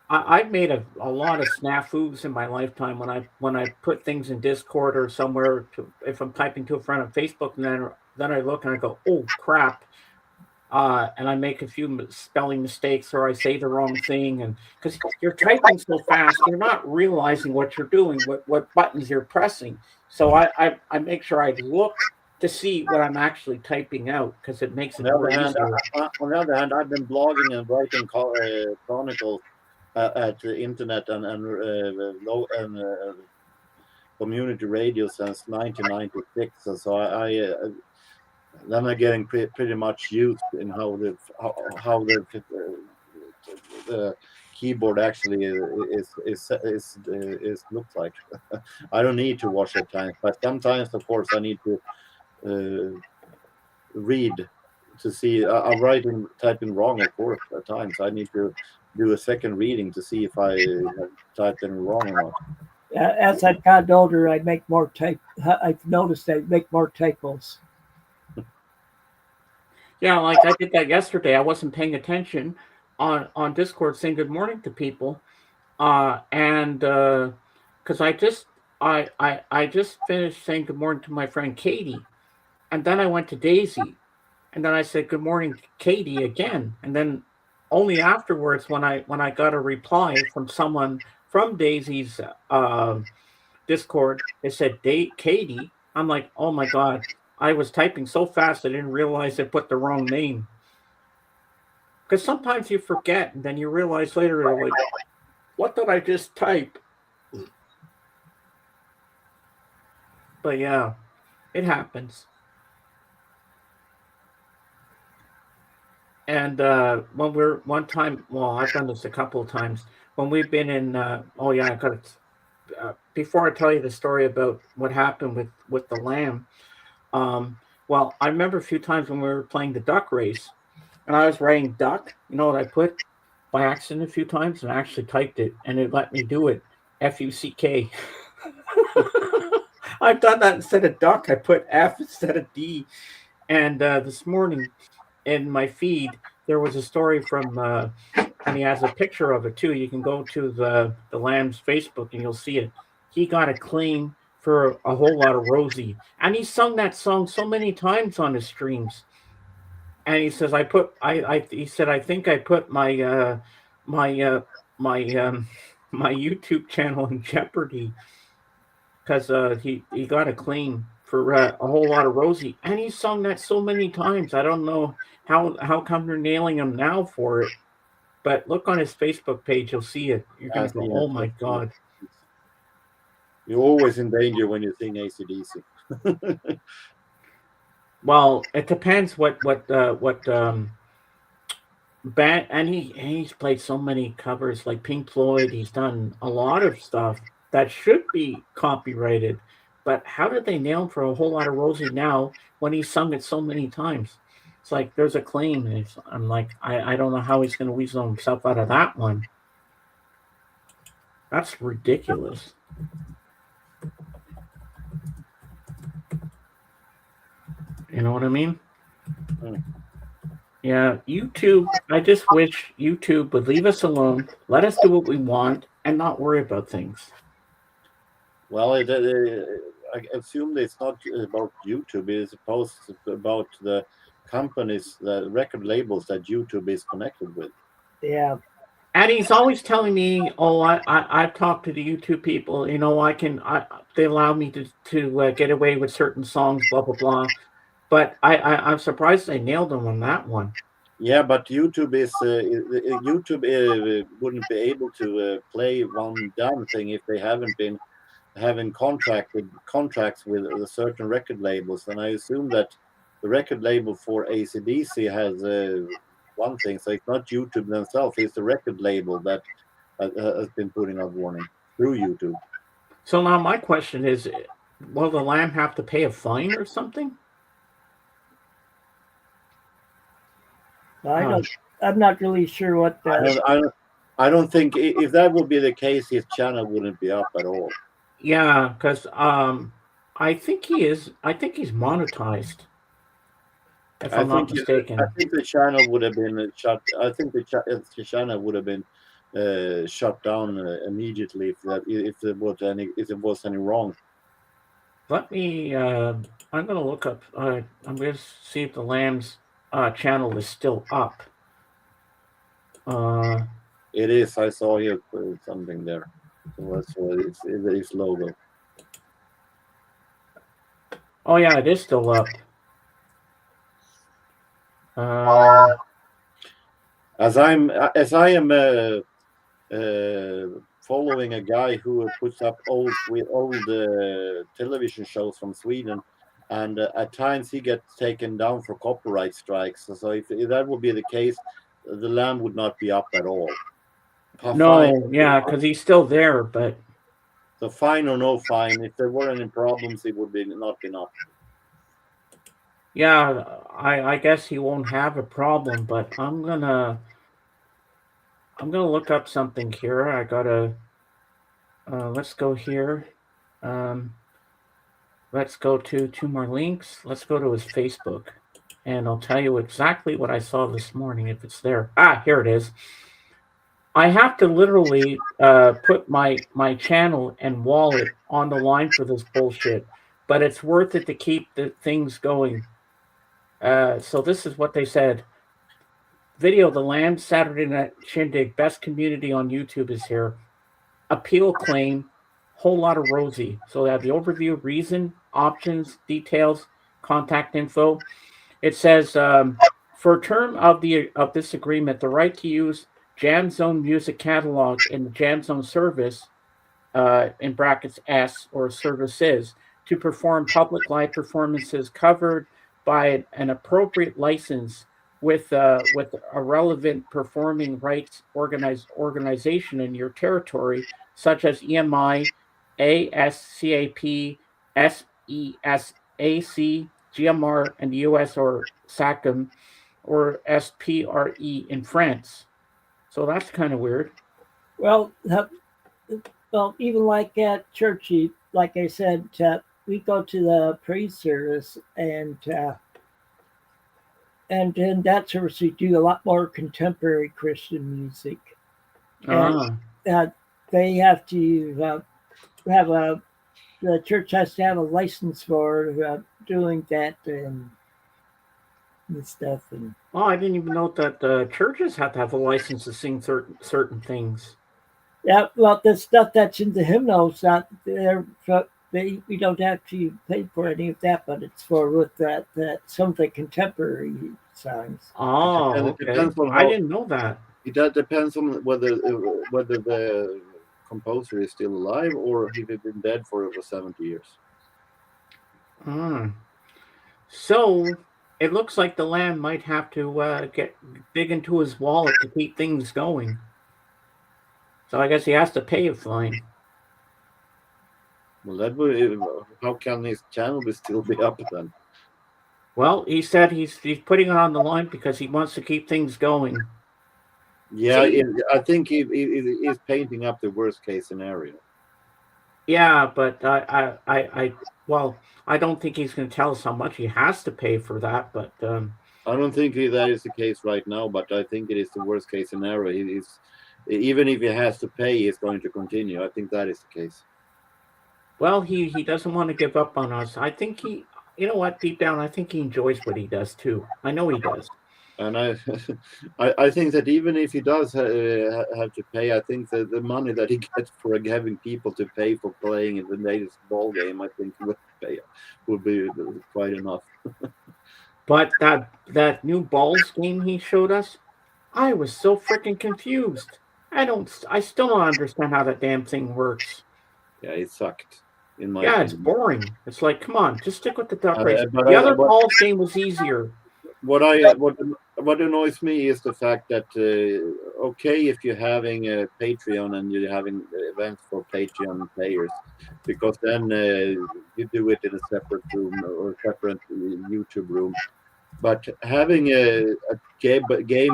I've made a lot of snafus in my lifetime when I put things in Discord or somewhere if I'm typing to a friend on Facebook and then I look and I go, oh crap. And I make a few spelling mistakes or I say the wrong thing. And because you're typing so fast, you're not realizing what you're doing, what buttons you're pressing. So I make sure I look to see what I'm actually typing out because it makes it On the more other hand, easier. I've been blogging and writing chronicles at the internet and community radio since 1996. So then I'm getting pretty much used in how the keyboard actually is looks like. I don't need to watch at times, but sometimes, of course, I need to read to see. I'm typing wrong, of course, at times. I need to do a second reading to see if I have typed anything wrong or not. As I've gotten older, I make more type. I've noticed I make more typos. Yeah, like I did that yesterday. I wasn't paying attention on Discord saying good morning to people, and because I just finished saying good morning to my friend Katie, and then I went to Daisy, and then I said good morning Katie again, and then only afterwards when I got a reply from someone from Daisy's Discord, it said Katie. I'm like, oh my god, I was typing so fast I didn't realize I put the wrong name. Because sometimes you forget, and then you realize later, you're like, what did I just type? But yeah, it happens. And when we're one time, well, I've done this a couple of times when we've been in. Oh yeah, I got it. Before I tell you the story about what happened with the lamb, well, I remember a few times when we were playing the duck race, and I was writing duck. You know what I put by accident a few times, and I actually typed it, and it let me do it. FUCK. I've done that instead of duck. I put F instead of D. And this morning in my feed, there was a story from, and he has a picture of it too. You can go to the Lamb's Facebook and you'll see it. He got a claim for a whole lot of Rosie, and he sung that song so many times on his streams. And he says, he said, I think I put my my my YouTube channel in jeopardy because he got a claim for a whole lot of Rosie, and he sung that so many times. I don't know how come they're nailing him now for it, but look on his Facebook page, you'll see it. You're gonna go, oh my god. You're always in danger when you sing AC/DC. Well, it depends what band, and he's played so many covers like Pink Floyd. He's done a lot of stuff that should be copyrighted. But how did they nail him for a whole lot of Rosie now when he sung it so many times? It's like there's a claim, and I'm like, I don't know how he's going to weasel himself out of that one. That's ridiculous. You know what I mean? Yeah, YouTube. I just wish YouTube would leave us alone, let us do what we want, and not worry about things. Well, I assume it's not about YouTube. It's supposed about the companies, the record labels that YouTube is connected with. Yeah. And he's always telling me, "Oh, I've talked to the YouTube people. You know, they allow me to get away with certain songs, blah blah blah." But I'm surprised they nailed him on that one. Yeah, but YouTube wouldn't be able to play one damn thing if they haven't been having contracts with certain record labels, and I assume that the record label for AC/DC has one thing, so it's not YouTube themselves; it's the record label that has been putting out warning through YouTube. So now my question is, will the Lamb have to pay a fine or something? I'm not really sure what that. I don't think if that would be the case, his channel wouldn't be up at all. Yeah, because I think he is. I think he's monetized. If I'm not mistaken, I think the channel would have been shut. I think the channel would have been shut down immediately if there was any wrong. Let me. I'm going to look up. I'm going to see if the Lamb's channel is still up. It is. I saw here something there. So that's it's logo. Oh yeah, it is still up. Um, As I am following a guy who puts up old television shows from Sweden, and at times he gets taken down for copyright strikes. So if that would be the case, the land would not be up at all. Fine. no, yeah, because he's still there, but So fine or no fine, if there were any problems, it would be not been up. yeah, I guess he won't have a problem. But I'm gonna look up something here. I gotta let's go here. Um, let's go to two more links. Let's go to his Facebook, and I'll tell you exactly what I saw this morning if it's there. Ah, here it is. I have to literally put my channel and wallet on the line for this bullshit, but it's worth it to keep the things going. So this is what they said. Video: The Land Saturday Night Shindig, best community on YouTube is here. Appeal claim, whole lot of rosy. So they have the overview, reason, options, details, contact info. It says for a term of this agreement, the right to use Jam Zone music catalog in the Jam Zone service, in brackets S or services, to perform public live performances covered by an appropriate license with a relevant performing rights organization in your territory, such as EMI, ASCAP, SESAC, GMR in the US, or SACM, or SPRE in France. So that's kind of weird. Well, even like at churchy, like I said, we go to the praise service, and in that service we do a lot more contemporary Christian music, and Ah, uh, they have to have a the church has to have a license for doing that and stuff. And oh, I didn't even know that churches have to have a license to sing certain things. yeah, well, the stuff that's in the hymnals, we don't actually pay for any of that, but it's for with that some of the contemporary songs. Oh, It okay. depends on I how. didn't know that. It depends on whether the composer is still alive or if he's been dead for over 70 years. Hmm. So it looks like the land might have to get dig into his wallet to keep things going. So I guess he has to pay a fine. Well, that would. How can his channel still be up then? Well, he said he's putting it on the line because he wants to keep things going. Yeah, See, I think he's painting up the worst case scenario. yeah, but well, I don't think he's going to tell us how much he has to pay for that. But I don't think that is the case right now, but I think it is the worst case scenario. Even if he has to pay, he's going to continue. I think that is the case. well, he doesn't want to give up on us. I think you know what, deep down, I think he enjoys what he does too. I know he does. And I think that even if he does have to pay, I think that the money that he gets for having people to pay for playing in the latest ball game, I think would be quite enough. But that new balls game he showed us, I was so freaking confused. I still don't understand how that damn thing works. Yeah, it sucked, in my Yeah, it's opinion. boring. It's like, come on, just stick with the duck race. But The other balls game was easier. what annoys me is the fact that okay, if you're having a Patreon and you're having events for Patreon players, because then you do it in a separate room or a separate YouTube room. But having a game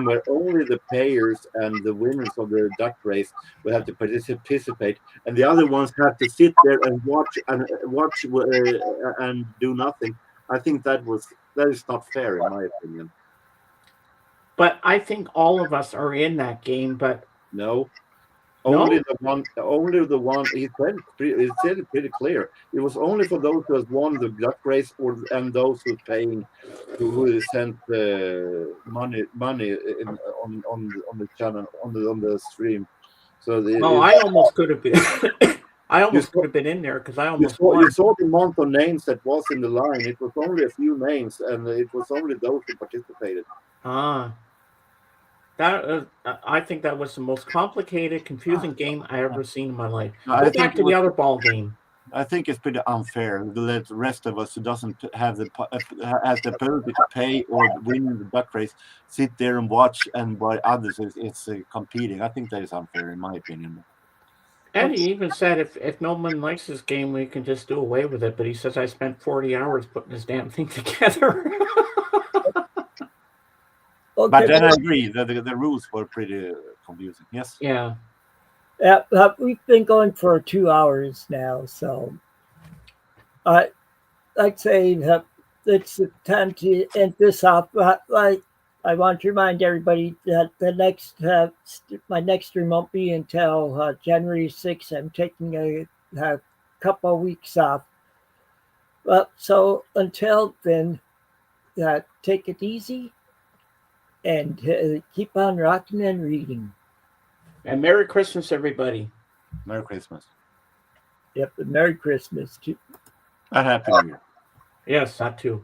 where only the players and the winners of the duck race will have to participate, and the other ones have to sit there and watch and do nothing. I think that is not fair, in my opinion. But I think all of us are in that game. But No, no, only the one. Only the one. He said it pretty clear. It was only for those who has won the duck race, and those who paying, who sent money on the channel on the stream. So well, I almost could have been. I almost would have been in there because I You almost saw, won. you saw the amount of names that was in the line. It was only a few names, and it was only those who participated. Ah, I think that was the most complicated, confusing game I ever seen in my life. I Go think back it to the was. other ball game. I think it's pretty unfair to let the rest of us who doesn't have has the ability to pay or win the duck race sit there and watch, and while others is competing. I think that is unfair, in my opinion. And he even said if no one likes this game, we can just do away with it. But he says I spent 40 hours putting this damn thing together. Okay, But then I agree that the rules were pretty confusing. Yes. Yeah. we've been going for 2 hours now, so I'd say it's the time to end this off. But I want to remind everybody that the next my next stream won't be until January 6th. I'm taking a couple of weeks off. So until then, take it easy and keep on rocking and reading. And Merry Christmas, everybody. Merry Christmas. Yep, and Merry Christmas too. And Happy New Year. Yes, that too.